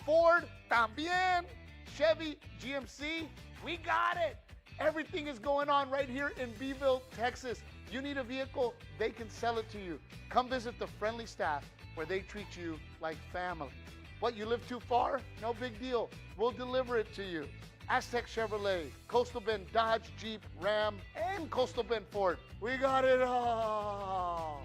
Ford, también. Chevy, GMC, we got it. Everything is going on right here in Beeville, Texas. You need a vehicle, they can sell it to you. Come visit the friendly staff where they treat you like family. What, you live too far? No big deal. We'll deliver it to you. Aztec Chevrolet, Coastal Bend Dodge, Jeep, Ram, and Coastal Bend Ford. We got it all.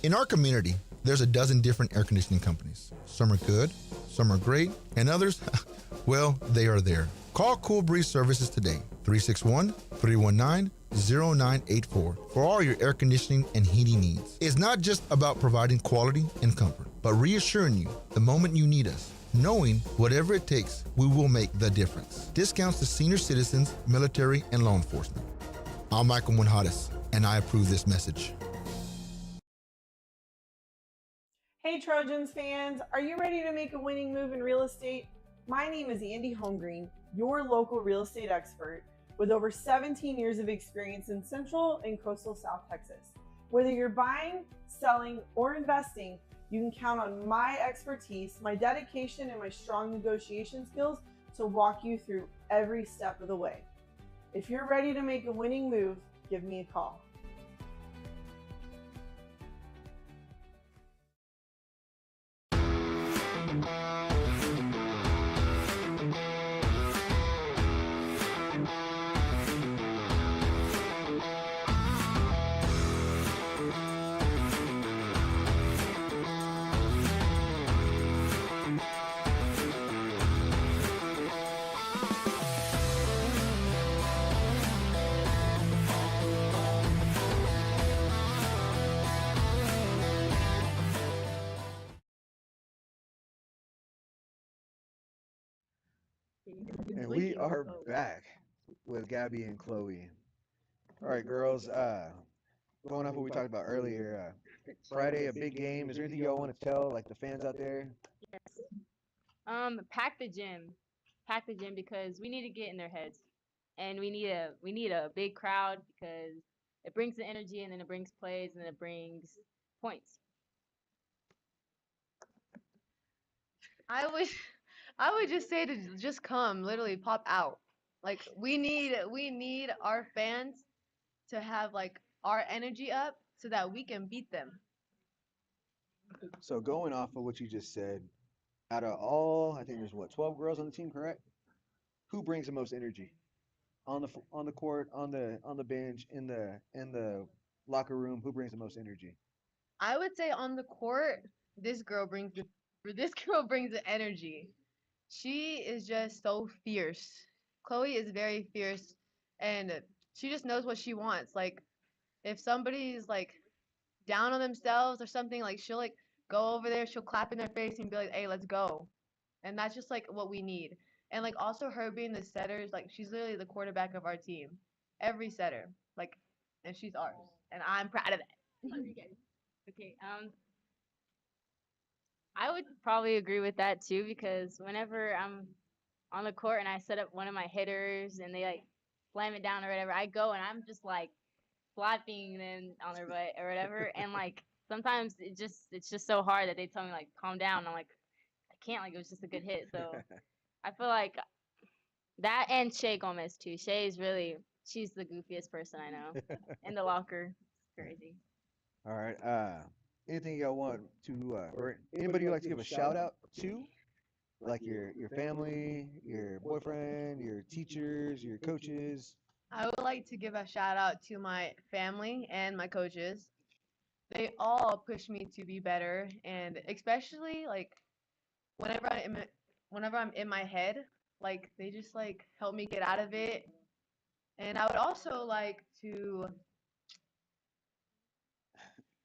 In our community, there's a dozen different air conditioning companies. Some are good, some are great, and others, well, they are there. Call Cool Breeze Services today, 361-319-0984 for all your air conditioning and heating needs. It's not just about providing quality and comfort, but reassuring you the moment you need us, knowing whatever it takes, we will make the difference. Discounts to senior citizens, military, and law enforcement. I'm Michael Munhades, and I approve this message. Hey Trojans fans, are you ready to make a winning move in real estate? My name is Andy Holmgreen, your local real estate expert with over 17 years of experience in Central and Coastal South Texas. Whether you're buying, selling, or investing, You can count on my expertise, my dedication, and my strong negotiation skills to walk you through every step of the way. If you're ready to make a winning move, give me a call. And we are back with Gabby and Chloe. All right, girls. Going off what we talked about earlier, Friday, a big game. Is there anything y'all want to tell, like the fans out there? Yes. Pack the gym. Pack the gym because we need to get in their heads. And we need a big crowd because it brings the energy and then it brings plays and then it brings points. I would I would just say to just come, literally pop out. Like we need our fans to have like our energy up so that we can beat them. So going off of what you just said, out of all, I think there's what, 12 girls on the team, correct? Who brings the most energy on the court, on the bench, in the locker room? Who brings the most energy? I would say on the court, this girl brings the energy. She is just so fierce. Chloe is very fierce and she just knows what she wants. Like if somebody's like down on themselves or something, like she'll like go over there, she'll clap in their face and be like, "Hey, let's go." And that's just like what we need. And like also her being the setters, like she's literally the quarterback of our team. Every setter. Like and she's ours. And I'm proud of that. Okay. I would probably agree with that too because whenever I'm on the court and I set up one of my hitters and they like slam it down or whatever, I go and I'm just like slapping them on their butt or whatever. And like sometimes it's just so hard that they tell me like calm down. And I'm like I can't, like it was just a good hit. So I feel like that and Shay Gomez too. She's the goofiest person I know in the locker. It's crazy. All right. Anything y'all want to, or anybody you'd like to give a shout out to, like your family, your boyfriend, your teachers, your coaches? I would like to give a shout out to my family and my coaches. They all push me to be better and especially like whenever whenever I'm in my head, like they just like help me get out of it. And I would also like to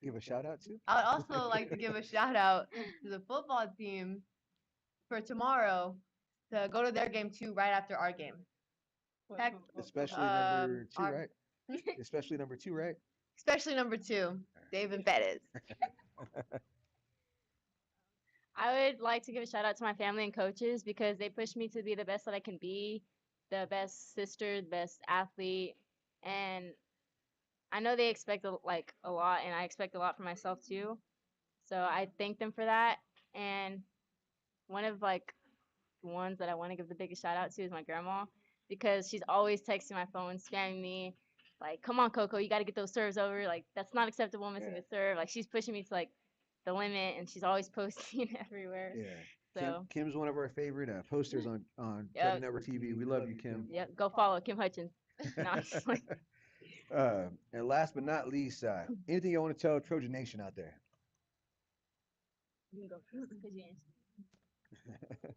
Give a shout out to? I would also like to give a shout out to the football team for tomorrow to go to their game too right after our game. Heck, Especially number two, our- right? Especially number two, right? especially number 2, David Bettis. I would like to give a shout out to my family and coaches because they push me to be the best that I can be, the best sister, the best athlete, and I know they expect a lot, and I expect a lot from myself too. So I thank them for that. And one of like the ones that I want to give the biggest shout out to is my grandma because she's always texting my phone, spamming me, like, "Come on, Coco, you got to get those serves over. Like that's not acceptable, missing a serve." Like she's pushing me to like the limit, and she's always posting everywhere. Yeah. So Kim's one of our favorite posters on Yep. Trident Network TV. We love you, Kim. Yep, go follow Kim Hutchins. No, I'm just like, And last but not least, anything you want to tell Trojan Nation out there? you can go first 'cause you answered.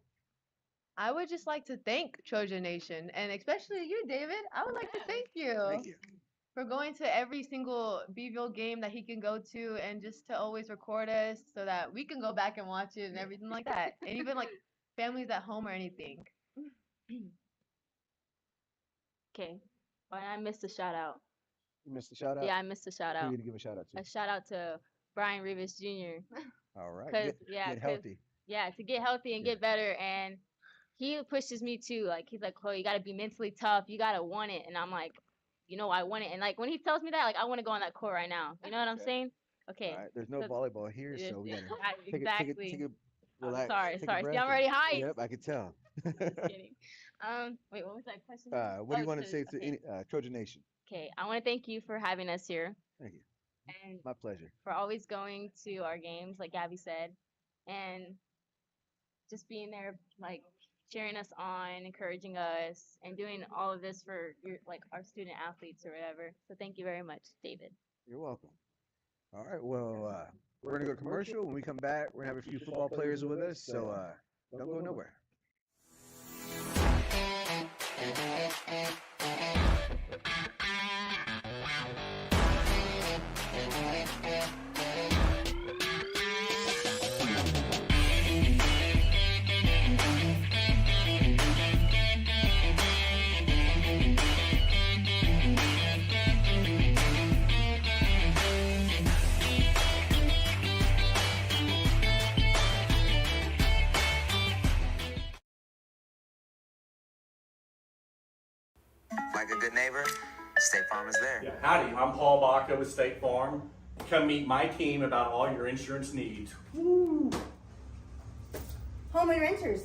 I would just like to thank Trojan Nation and especially you, David. I would like to thank you. Thank you. For going to every single Beeville game that he can go to and just to always record us so that we can go back and watch it and everything like that. And even like families at home or anything. Okay. Oh, and I missed a shout out. You missed the shout out? Yeah, I missed a shout Who out. you gonna give a shout out to? A shout out to Brian Rivas Jr. All right. Cause Get healthy. Yeah, to get healthy and get better, and he pushes me too. Like he's like, "Chloe, you gotta be mentally tough. You gotta want it." And I'm like, I want it. And like when he tells me that, like I want to go on that court right now. You know what I'm saying? Okay. All right, there's no so- volleyball here, yes, so we gotta exactly. take a I'm relax. sorry, take a sorry. See, breath I'm already and- hyped. Yep, I could tell. Just kidding. Wait, what was that question? What do you Oh, want to say to okay. any, Trojan Nation? Okay, I want to thank you for having us here Thank you. and My pleasure. for always going to our games, like Gabby said, and just being there, like cheering us on, encouraging us, and doing all of this for your like our student athletes or whatever. So thank you very much, David. You're welcome. All right, well, we're gonna go commercial. When we come back, we're gonna have a few football players with us, so don't go nowhere. Like a good neighbor, State Farm is there. Yeah, howdy, I'm Paul Baca with State Farm. Come meet my team about all your insurance needs. Woo! Home and renters.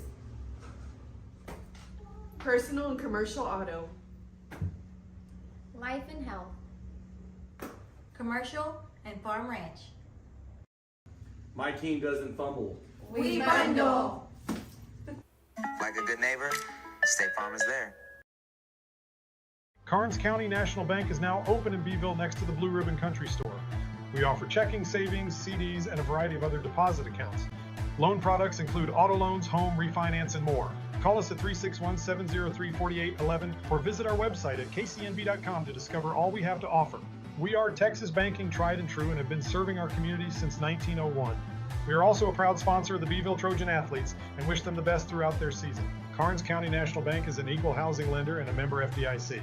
Personal and commercial auto. Life and health. Commercial and farm ranch. My team doesn't fumble. We bundle. Like a good neighbor, State Farm is there. Karnes County National Bank is now open in Beeville next to the Blue Ribbon Country Store. We offer checking, savings, CDs, and a variety of other deposit accounts. Loan products include auto loans, home, refinance, and more. Call us at 361-703-4811 or visit our website at kcnb.com to discover all we have to offer. We are Texas banking tried and true and have been serving our community since 1901. We are also a proud sponsor of the Beeville Trojan athletes and wish them the best throughout their season. Karnes County National Bank is an equal housing lender and a member FDIC.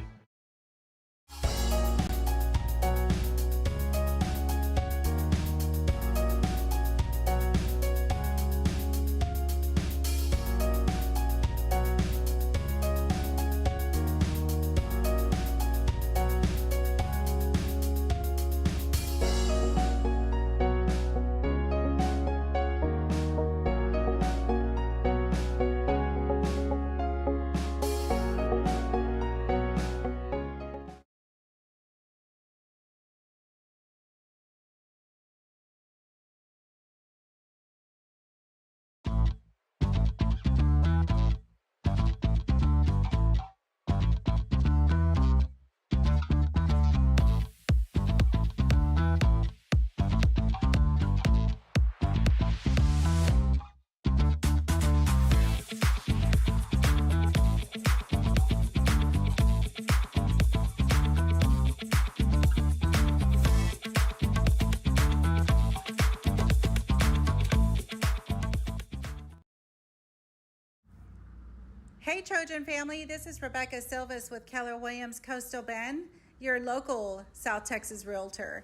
Hey Trojan family, this is Rebecca Silvas with Keller Williams Coastal Bend, your local South Texas realtor.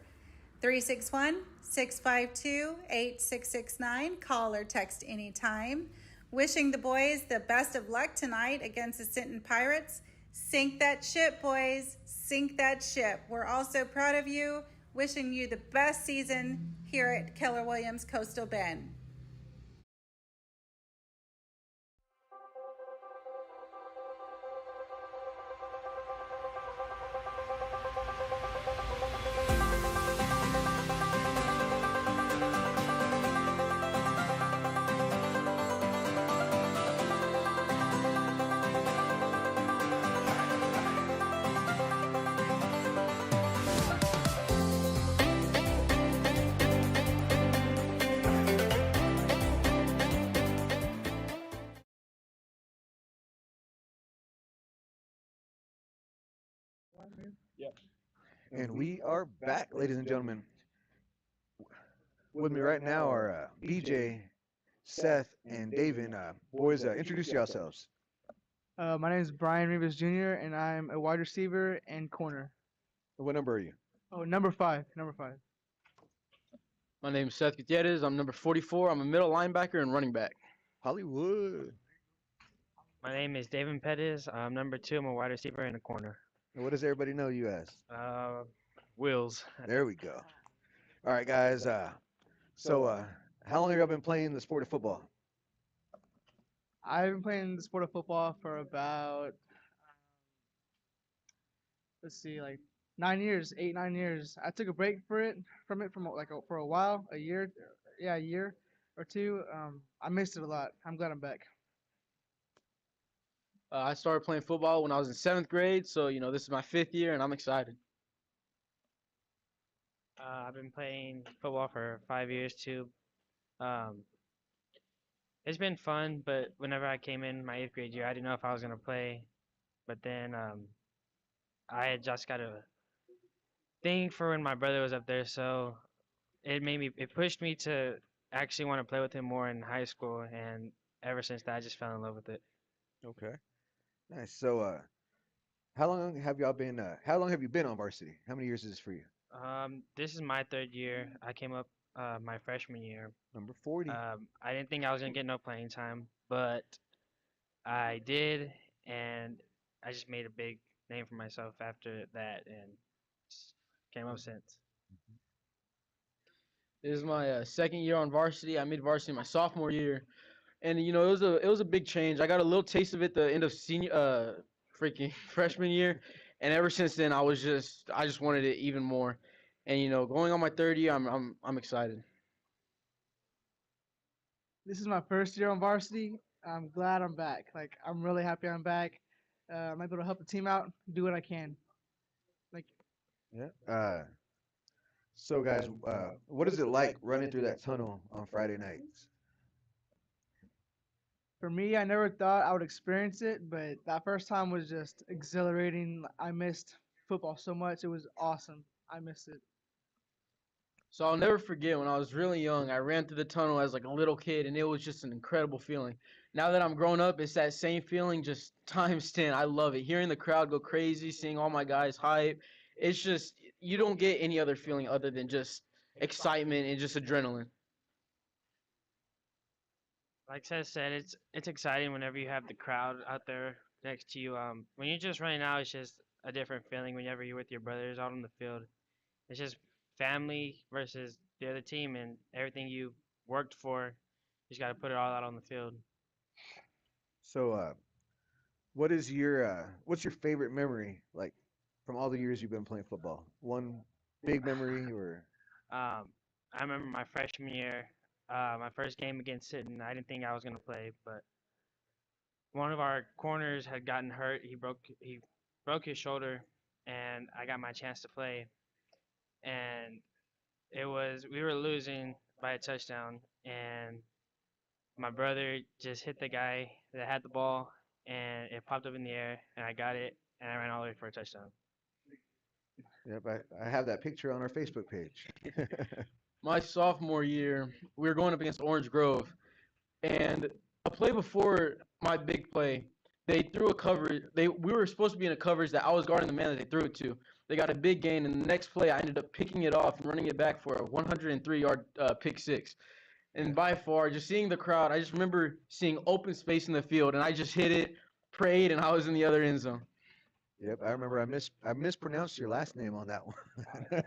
361-652-8669, call or text anytime. Wishing the boys the best of luck tonight against the Sinton Pirates. Sink that ship, boys, sink that ship. We're also proud of you, wishing you the best season here at Keller Williams Coastal Bend. And we are back, ladies and gentlemen. With me right now are BJ, Seth, and David. Boys, introduce yourselves. My name is Brian Rivas Jr. and I'm a wide receiver and corner. What number are you? Oh, number five. Number five. My name's Seth Gutierrez. I'm number 44. I'm a middle linebacker and running back. Hollywood. My name is David Pettis. I'm number 2. I'm a wide receiver and a corner. And what does everybody know you as? Wheels. There we go. All right, guys. So, how long have y'all been playing the sport of football? I've been playing the sport of football for about, let's see, like 9 years, 8, 9 years. I took a break for a while, a year, yeah, a year or two. I missed it a lot. I'm glad I'm back. I started playing football when I was in 7th grade, so this is my 5th year, and I'm excited. I've been playing football for 5 years too. Um, it's been fun, but whenever I came in my 8th grade year, I didn't know if I was gonna play. But then I had just got a thing for when my brother was up there, so it pushed me to actually want to play with him more in high school, and ever since that, I just fell in love with it. Okay. Nice. So, how long have y'all been? How long have you been on varsity? How many years is this for you? This is my 3rd year. I came up my freshman year. Number 40. I didn't think I was gonna get no playing time, but I did, and I just made a big name for myself after that, and just came up since. This is my 2nd year on varsity. I made varsity my sophomore year, and it was a big change. I got a little taste of it the end of freaking freshman year, and ever since then I just wanted it even more. And going on my 3rd year, I'm excited. This is my first year on varsity. I'm glad I'm back. Like, I'm really happy I'm back. I'm able to help the team out, do what I can. Like, Yeah. So, guys, what is it like running through that tunnel on Friday nights? for me, I never thought I would experience it, but that first time was just exhilarating. I missed football so much. It was awesome. I missed it. So I'll never forget when I was really young, I ran through the tunnel as like a little kid, and it was just an incredible feeling. Now that I'm grown up, it's that same feeling, just times 10. I love it. Hearing the crowd go crazy, seeing all my guys hype. It's just, you don't get any other feeling other than just excitement and just adrenaline. Like Seth said, it's exciting whenever you have the crowd out there next to you. When you're just running out, it's just a different feeling whenever you're with your brothers out on the field. It's just family versus the other team, and everything you worked for, you just got to put it all out on the field. So, what's your favorite memory like from all the years you've been playing football? One big memory or I remember my freshman year, my first game against Sitton. I didn't think I was gonna play, but one of our corners had gotten hurt. He broke his shoulder, and I got my chance to play. And we were losing by a touchdown, and my brother just hit the guy that had the ball, and it popped up in the air, and I got it, and I ran all the way for a touchdown. yep, I have that picture on our Facebook page. My sophomore year, we were going up against Orange Grove, and a play before my big play, they threw a coverage. We were supposed to be in a coverage that I was guarding the man that they threw it to. They got a big gain, and the next play, I ended up picking it off and running it back for a 103-yard pick six. And by far, just seeing the crowd, I just remember seeing open space in the field, and I just hit it, prayed, and I was in the other end zone. Yep, I remember I mispronounced your last name on that one.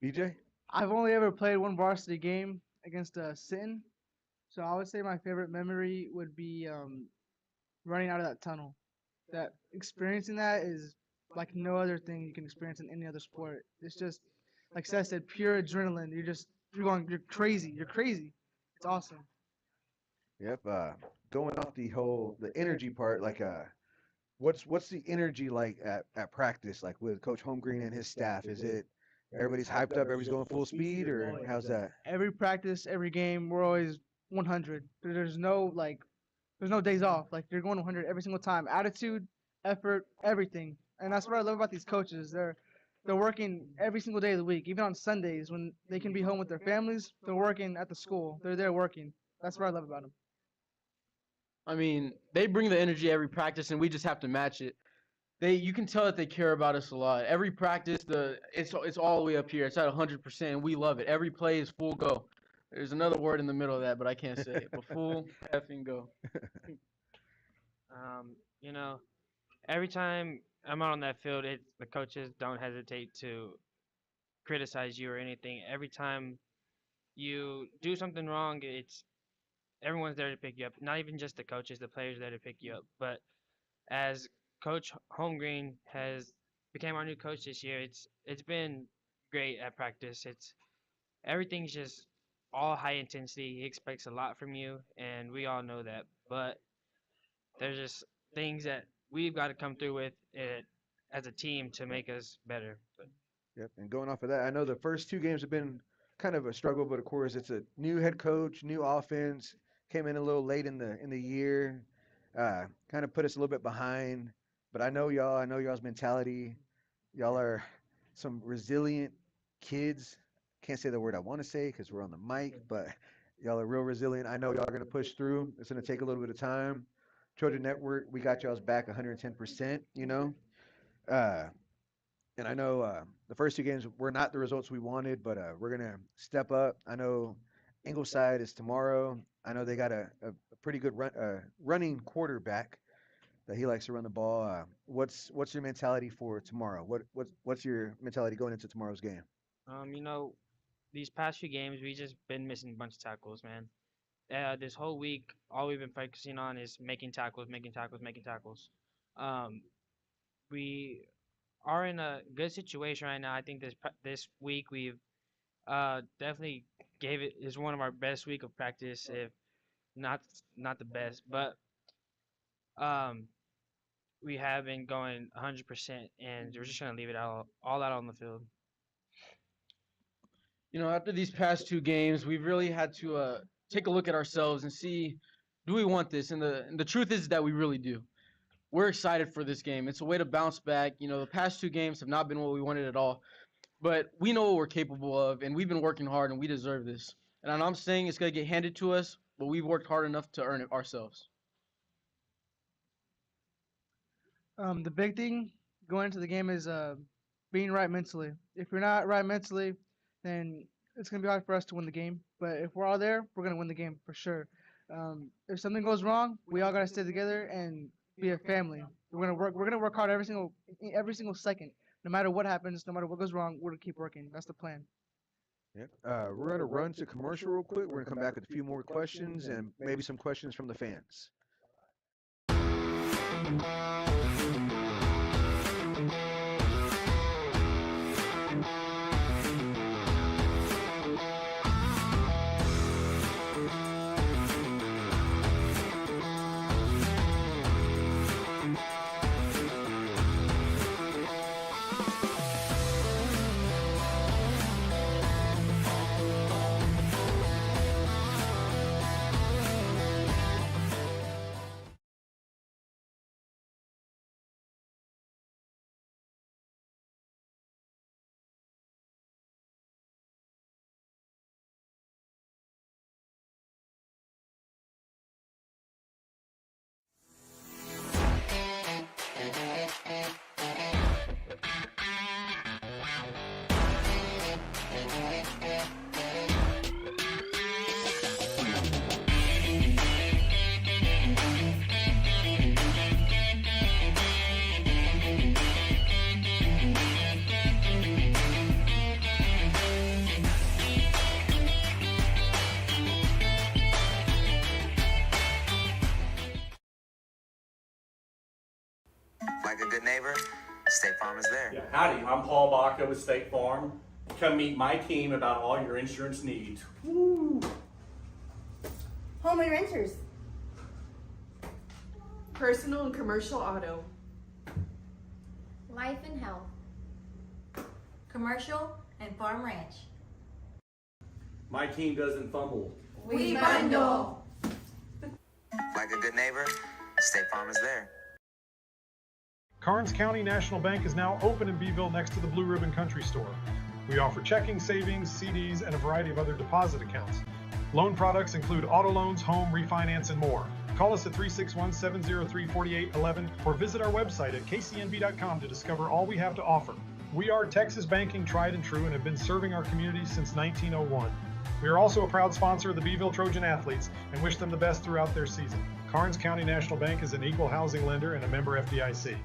BJ? I've only ever played one varsity game against Sitton, so I would say my favorite memory would be running out of that tunnel. That experiencing that is like no other thing you can experience in any other sport. It's just like Seth said, pure adrenaline. You're crazy. You're crazy. It's awesome. Yep, going off the energy part, like what's the energy like at practice, like with Coach Holmgreen and his staff? Is it everybody's hyped up, everybody's going full speed, or how's that? Every practice, every game, we're always 100. There's no days off. Like you're going 100 every single time. Attitude, effort, everything. And that's what I love about these coaches. They're working every single day of the week, even on Sundays when they can be home with their families. They're working at the school. They're there working. That's what I love about them. I mean, they bring the energy every practice, and we just have to match it. You can tell that they care about us a lot. Every practice, it's all the way up here. It's at 100%, and we love it. Every play is full go. There's another word in the middle of that, but I can't say it. But full effing go. You know, every time I'm out on that field, the coaches don't hesitate to criticize you or anything. Every time you do something wrong, it's everyone's there to pick you up. Not even just the coaches, the players there to pick you up. But as Coach Holmgreen has became our new coach this year, it's been great at practice. It's everything's just all high intensity. He expects a lot from you, and we all know that. But there's just things that we've got to come through with it as a team to make us better. But Yep. And going off of that, I know the first 2 games have been kind of a struggle, but of course it's a new head coach, new offense. Came in a little late in the year, kind of put us a little bit behind. But I know y'all. I know y'all's mentality. Y'all are some resilient kids. Can't say the word I want to say because we're on the mic, but y'all are real resilient. I know y'all are going to push through. It's going to take a little bit of time. Trojan Network, we got y'all's back 110%, you know. Uh, and I know the first 2 games were not the results we wanted, but we're going to step up. I know Ingleside is tomorrow. I know they got a pretty good running quarterback that he likes to run the ball. What's your mentality for tomorrow? What's your mentality going into tomorrow's game? you know, these past few games we just been missing a bunch of tackles, man. This whole week, all we've been focusing on is making tackles, making tackles, making tackles. We are in a good situation right now. I think this week we've definitely gave it is one of our best week of practice, if not the best, but um, we have been going 100%, and we're just trying to leave it all out on the field. You know, after these past 2 games, we've really had to take a look at ourselves and see, do we want this? And the truth is that we really do. We're excited for this game. It's a way to bounce back. You know, the past 2 games have not been what we wanted at all, but we know what we're capable of, and we've been working hard, and we deserve this. And I'm not saying it's going to get handed to us, but we've worked hard enough to earn it ourselves. The big thing going into the game is being right mentally. If you're not right mentally, then it's going to be hard for us to win the game. But if we're all there, we're going to win the game for sure. If something goes wrong, we all got to stay together and be a family. We're gonna work hard every single second. No matter what happens, no matter what goes wrong, we're gonna keep working. That's the plan. Yep. We're going to run to commercial real quick. We're going to come back with a few more questions and maybe some questions from the fans. Like a good neighbor, State Farm is there. Yeah, howdy, I'm Paul Baca with State Farm. Come meet my team about all your insurance needs. Woo! Home and renters. Personal and commercial auto. Life and health. Commercial and farm ranch. My team doesn't fumble. We bundle. Like a good neighbor, State Farm is there. Karnes County National Bank is now open in Beeville next to the Blue Ribbon Country Store. We offer checking, savings, CDs, and a variety of other deposit accounts. Loan products include auto loans, home, refinance, and more. Call us at 361-703-4811 or visit our website at kcnb.com to discover all we have to offer. We are Texas banking tried and true and have been serving our community since 1901. We are also a proud sponsor of the Beeville Trojan athletes and wish them the best throughout their season. Karnes County National Bank is an equal housing lender and a member FDIC.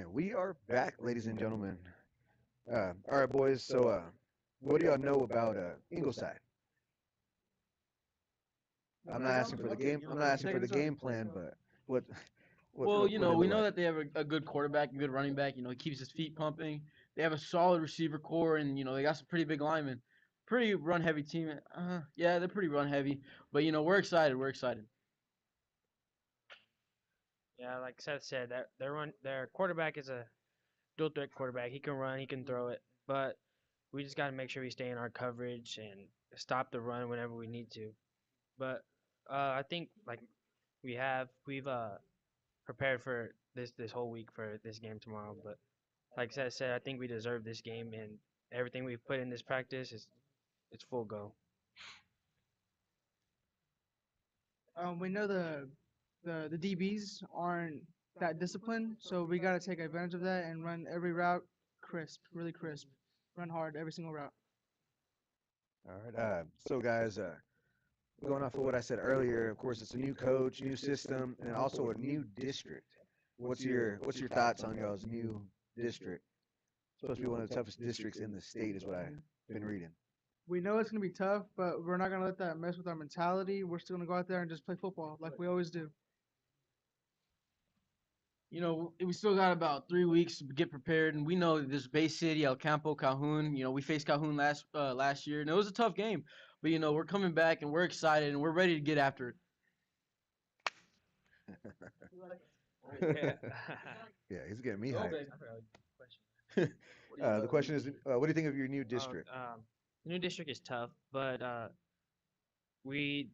And we are back, ladies and gentlemen. All right, boys. So, what do y'all know about Ingleside? I'm not asking for the game. I'm not asking for the game plan, but what? Well, what we look know like? that they have a good quarterback, a good running back. He keeps his feet pumping. They have a solid receiver core, and they got some pretty big linemen. Pretty run heavy team. Yeah, they're pretty run heavy, but we're excited. We're excited. Yeah, like Seth said, their quarterback is a dual threat quarterback. He can run, he can throw it, but we just got to make sure we stay in our coverage and stop the run whenever we need to. But I think like we've prepared for this whole week for this game tomorrow. But like Seth said, I think we deserve this game, and everything we've put in this practice is it's full go. We know the DBs aren't that disciplined, so we got to take advantage of that and run every route crisp, really crisp. Run hard every single route. All right. So, guys, going off of what I said earlier, of course, it's a new coach, new system, and also a new district. What's your thoughts on y'all's new district? Supposed to be one of the toughest districts in the state, is what I've been reading. We know it's gonna be tough, but we're not gonna let that mess with our mentality. We're still gonna go out there and just play football like we always do. We still got about 3 weeks to get prepared, and we know there's Bay City, El Campo, Calhoun. We faced Calhoun last year, and it was a tough game. But we're coming back, and we're excited, and we're ready to get after it. Yeah, he's getting me Oh, hyped. I forgot the question. The question is, what do you think of your new district? The new district is tough, but we're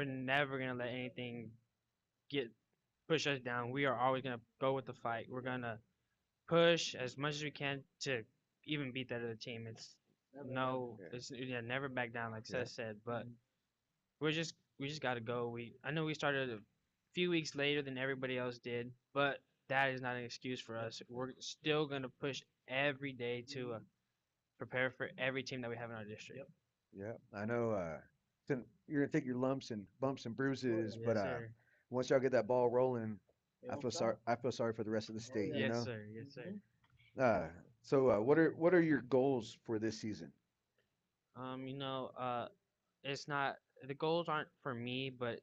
never gonna let anything push us down. We are always gonna go with the fight. We're gonna push as much as we can to even beat that other team. It's never back down, like Seth said. But we just gotta go. I know we started a few weeks later than everybody else did, but that is not an excuse for us. We're still gonna push every day to prepare for every team that we have in our district. Yeah, I know. You're gonna take your lumps and bumps and bruises, Yes, but sir. once y'all get that ball rolling, I feel sorry. I feel sorry for the rest of the state. You Yes, know. sir. Yes, sir. So what are your goals for this season? It's not the goals aren't for me, but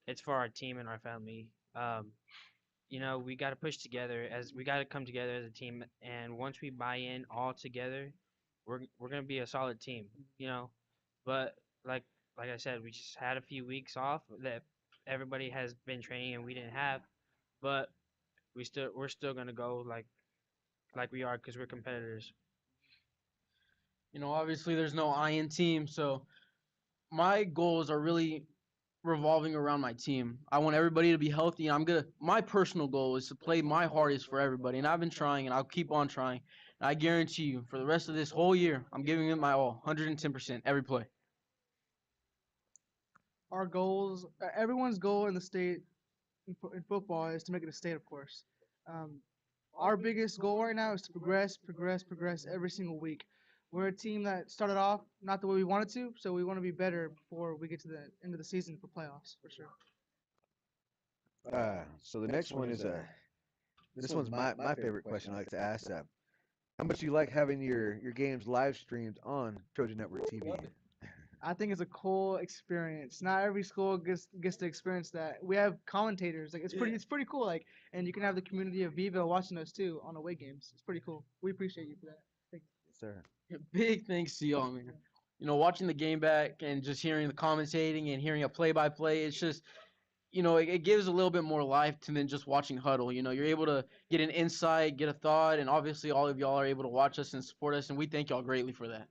it's for our team and our family. We got to push together as we got to come together as a team, and once we buy in all together, we're gonna be a solid team. But like I said, we just had a few weeks off that everybody has been training and we didn't have, but we're still gonna go like we are because we're competitors. Obviously there's no I in team, so my goals are really revolving around my team. I want everybody to be healthy, and my personal goal is to play my hardest for everybody, and I've been trying, and I'll keep on trying. And I guarantee you, for the rest of this whole year, I'm giving it my all, 110% every play. Our goals, everyone's goal in the state in football is to make it a state, of course. Our biggest goal right now is to progress every single week. We're a team that started off not the way we wanted to, so we want to be better before we get to the end of the season for playoffs, for sure. So the next one is this one's my favorite question I like to ask. How much do you like having your games live streamed on Trojan Network TV? I think it's a cool experience. Not every school gets to experience that. We have commentators. Like it's pretty cool. Like, and you can have the community of Viville watching us too on away games. It's pretty cool. We appreciate you for that. Thank you. Yes, sir. Big thanks to y'all, man. Watching the game back and just hearing the commentating and hearing a play-by-play, it's just, it gives a little bit more life to than just watching huddle. You're able to get an insight, get a thought, and obviously all of y'all are able to watch us and support us, and we thank y'all greatly for that.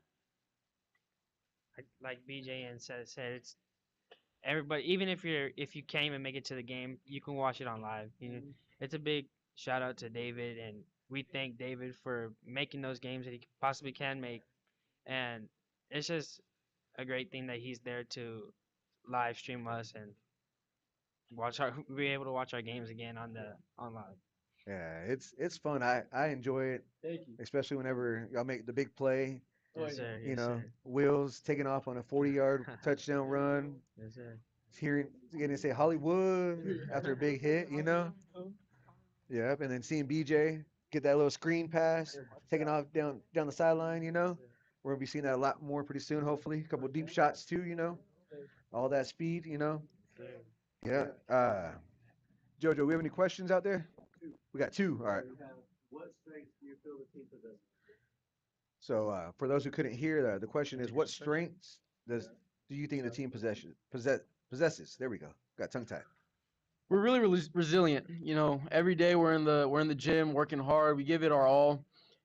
Like BJ and said, it's everybody. Even if you can't even make it to the game, you can watch it on live. It's a big shout out to David, and we thank David for making those games that he possibly can make. And it's just a great thing that he's there to live stream us and be able to watch our games again on live. Yeah, it's fun. I enjoy it. Thank you. Especially whenever y'all make the big play. Yes, sir. Yes, sir. Wheels taking off on a 40-yard touchdown run. Yes, sir. Getting to say Hollywood after a big hit. Yep, and then seeing BJ get that little screen pass, taking off down the sideline. We're gonna be seeing that a lot more pretty soon. Hopefully, a couple deep shots too. All that speed. Yeah. Jojo, we have any questions out there? We got two. All right. So for those who couldn't hear, the question is, what strengths do you think the team possesses? There we go. Got tongue tied. We're really resilient. Every day we're in the gym working hard. We give it our all,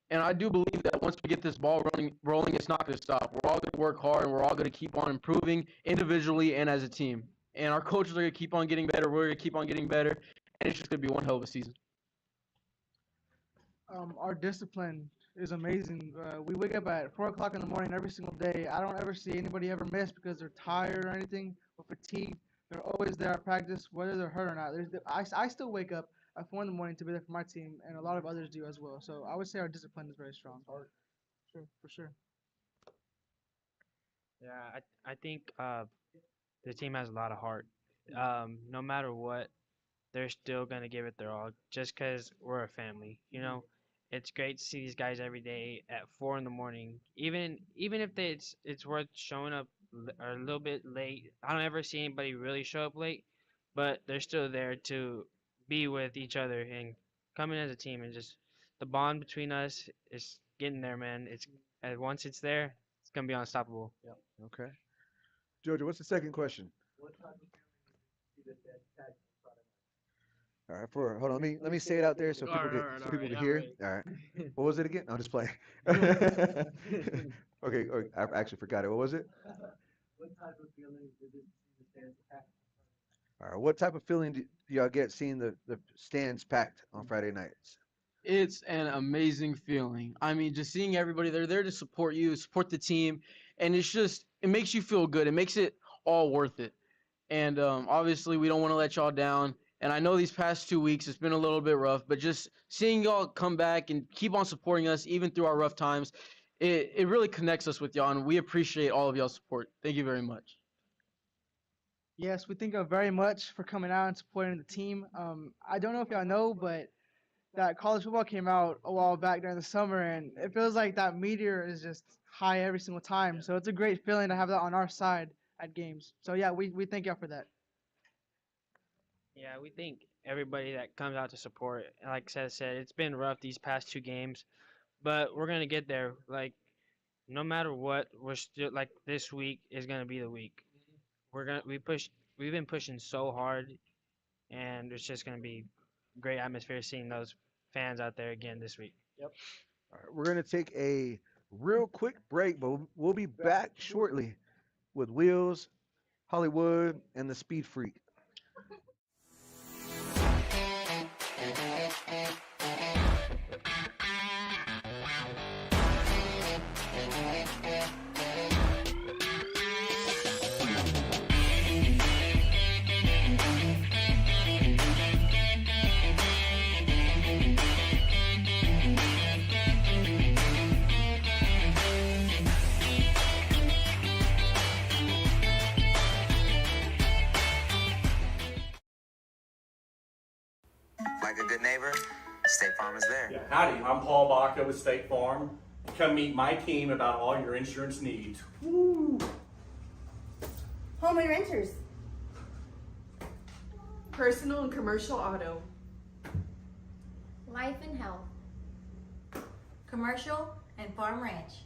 and I do believe that once we get this ball rolling, it's not going to stop. We're all going to work hard, and we're all going to keep on improving individually and as a team. And our coaches are going to keep on getting better. We're going to keep on getting better, and it's just going to be one hell of a season. Our discipline is amazing. We wake up at 4 o'clock in the morning every single day. I don't ever see anybody ever miss because they're tired or anything or fatigued. They're always there at practice, whether they're hurt or not. I still wake up at 4 in the morning to be there for my team, and a lot of others do as well. So I would say our discipline is very strong. Sure, for sure. Yeah, I think the team has a lot of heart. No matter what, they're still gonna give it their all, just 'cause we're a family. It's great to see these guys every day at 4 in the morning. Even if it's worth showing up a little bit late. I don't ever see anybody really show up late, but they're still there to be with each other and come in as a team. And just the bond between us is getting there, man. Once it's there, it's gonna be unstoppable. Yep. Okay. Jojo, what's the second question? All right, hold on. Let me say it out there so people can hear. All right. What was it again? I'm just playing. Okay. I actually forgot it. What was it? All right. What type of feeling do y'all get seeing the stands packed on Friday nights? It's an amazing feeling. I mean, just seeing everybody, they're there to support you, support the team, and it makes you feel good. It makes it all worth it. And obviously, we don't want to let y'all down. And I know these past 2 weeks, it's been a little bit rough, but just seeing y'all come back and keep on supporting us, even through our rough times, it really connects us with y'all, and we appreciate all of y'all's support. Thank you very much. Yes, we thank you very much for coming out and supporting the team. I don't know if y'all know, but that college football came out a while back during the summer, and it feels like that meteor is just high every single time. So it's a great feeling to have that on our side at games. So yeah, we thank y'all for that. Yeah, we thank everybody that comes out to support. Like Seth said, it's been rough these past 2 games, but we're gonna get there. Like, no matter what, we're still like this week is gonna be the week. We've been pushing so hard, and it's just gonna be great atmosphere seeing those fans out there again this week. Yep. All right, we're gonna take a real quick break, but we'll be back shortly with Wheels, Hollywood, and the Speed Freak. Like a good neighbor, State Farm is there. Yeah, howdy, I'm Paul Baca with State Farm. Come meet my team about all your insurance needs. Woo! Home and renters. Personal and commercial auto. Life and health. Commercial and farm ranch.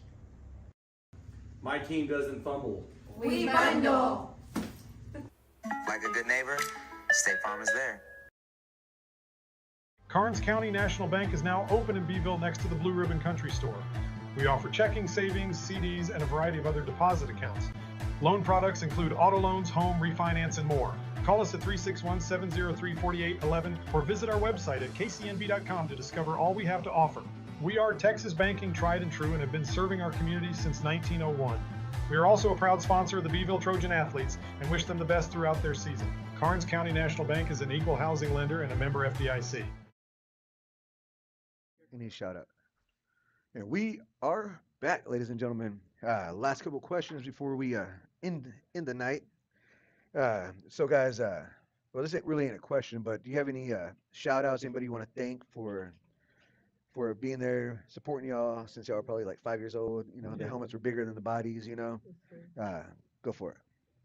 My team doesn't fumble. We bundle. Like a good neighbor, State Farm is there. Karnes County National Bank is now open in Beeville next to the Blue Ribbon Country Store. We offer checking, savings, CDs, and a variety of other deposit accounts. Loan products include auto loans, home, refinance, and more. Call us at 361-703-4811 or visit our website at kcnb.com to discover all we have to offer. We are Texas banking tried and true and have been serving our community since 1901. We are also a proud sponsor of the Beeville Trojan Athletes and wish them the best throughout their season. Karnes County National Bank is an equal housing lender and a member FDIC. Any shout out. And we are back, ladies and gentlemen. Last couple questions before we end the night. So guys, well, this ain't really a question, but do you have any shout outs? Anybody you want to thank for for being there, supporting y'all since y'all were probably like 5 years old. You know, the helmets were bigger than the bodies. You know, go for it.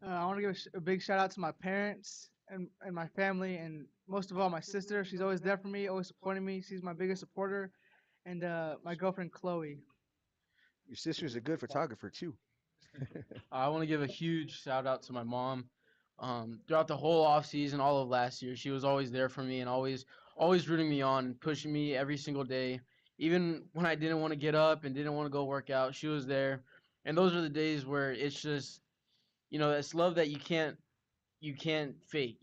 I want to give a big shout out to my parents and my family, and most of all my sister. She's always there for me, always supporting me. She's my biggest supporter, and my girlfriend Chloe. Your sister's a good photographer too. I want to give a huge shout out to my mom. Throughout the whole off season, all of last year, she was always there for me and always rooting me on and pushing me every single day. Even when I didn't want to get up and didn't want to go work out, she was there. And those are the days where it's just, it's love that you can't fake,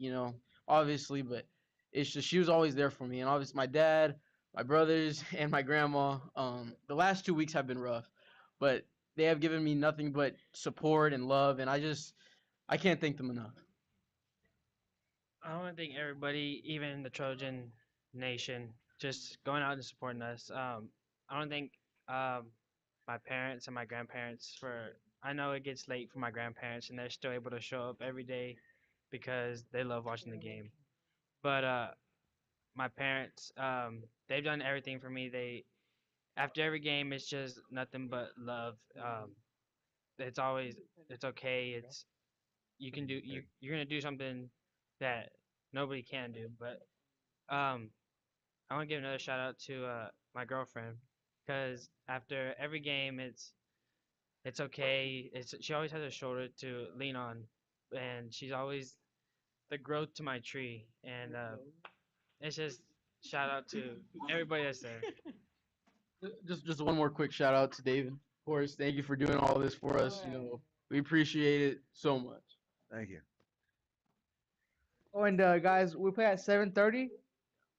obviously, but it's just she was always there for me. And obviously my dad, my brothers, and my grandma. The last 2 weeks have been rough, but they have given me nothing but support and love, and I can't thank them enough. I want to thank everybody, even the Trojan Nation, just going out and supporting us. I want to thank my parents and my grandparents for. I know it gets late for my grandparents, and they're still able to show up every day because they love watching the game. But my parents, they've done everything for me. They after every game, it's just nothing but love. It's always it's okay. It's you can do you're gonna do something that nobody can do. But I want to give another shout out to my girlfriend because after every game, it's okay. It's she always has a shoulder to lean on, and she's always the growth to my tree. And it's just shout out to everybody that's there. Just one more quick shout out to David. Of course, thank you for doing all this for us. We appreciate it so much. Thank you. Oh, and guys, we play at 7:30,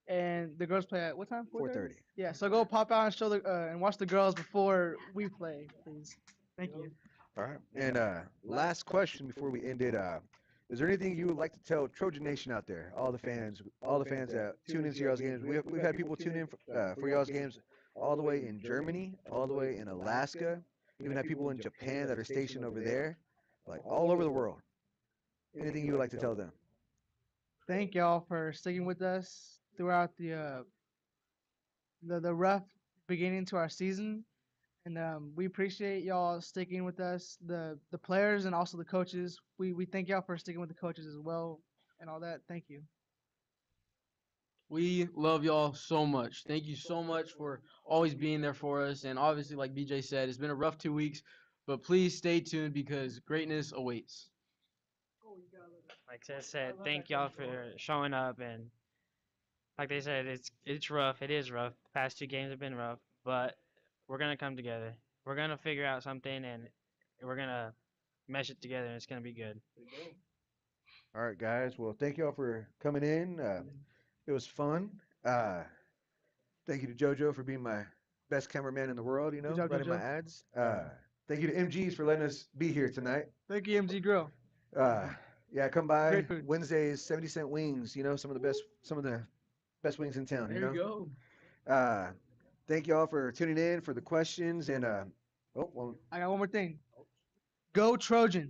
and the girls play at what time? 4:30. Yeah, so go pop out and show the and watch the girls before we play, please. Thank you. All right. And last question before we end it. Is there anything you would like to tell Trojan Nation out there, all the fans that tune into y'all's games? We've had people tune in for y'all's games all the way in Germany, all the way in Alaska, even had people in Japan that are stationed over there, like all over the world. Anything you would like to tell them? Thank y'all for sticking with us throughout the rough beginning to our season, and we appreciate y'all sticking with us, the players and also the coaches. We thank y'all for sticking with the coaches as well and all that. Thank you. We love y'all so much. Thank you so much for always being there for us. And obviously, like BJ said, it's been a rough 2 weeks, but please stay tuned because greatness awaits. Like I said, thank y'all for showing up, and like they said, it's rough. It is rough. The past 2 games have been rough, but we're gonna come together. We're gonna figure out something, and we're gonna mesh it together, and it's gonna be good. All right, guys. Well, thank y'all for coming in. It was fun. Thank you to JoJo for being my best cameraman in the world, Good job, running my JoJo. ads. Thank you to MGs for letting us be here tonight. Thank you, MG Grill. Yeah, come by. Great food. Wednesdays, 70-cent wings, some of the best wings in town, There you go. Thank y'all for tuning in, for the questions, and oh, well, I got one more thing. Go Trojans.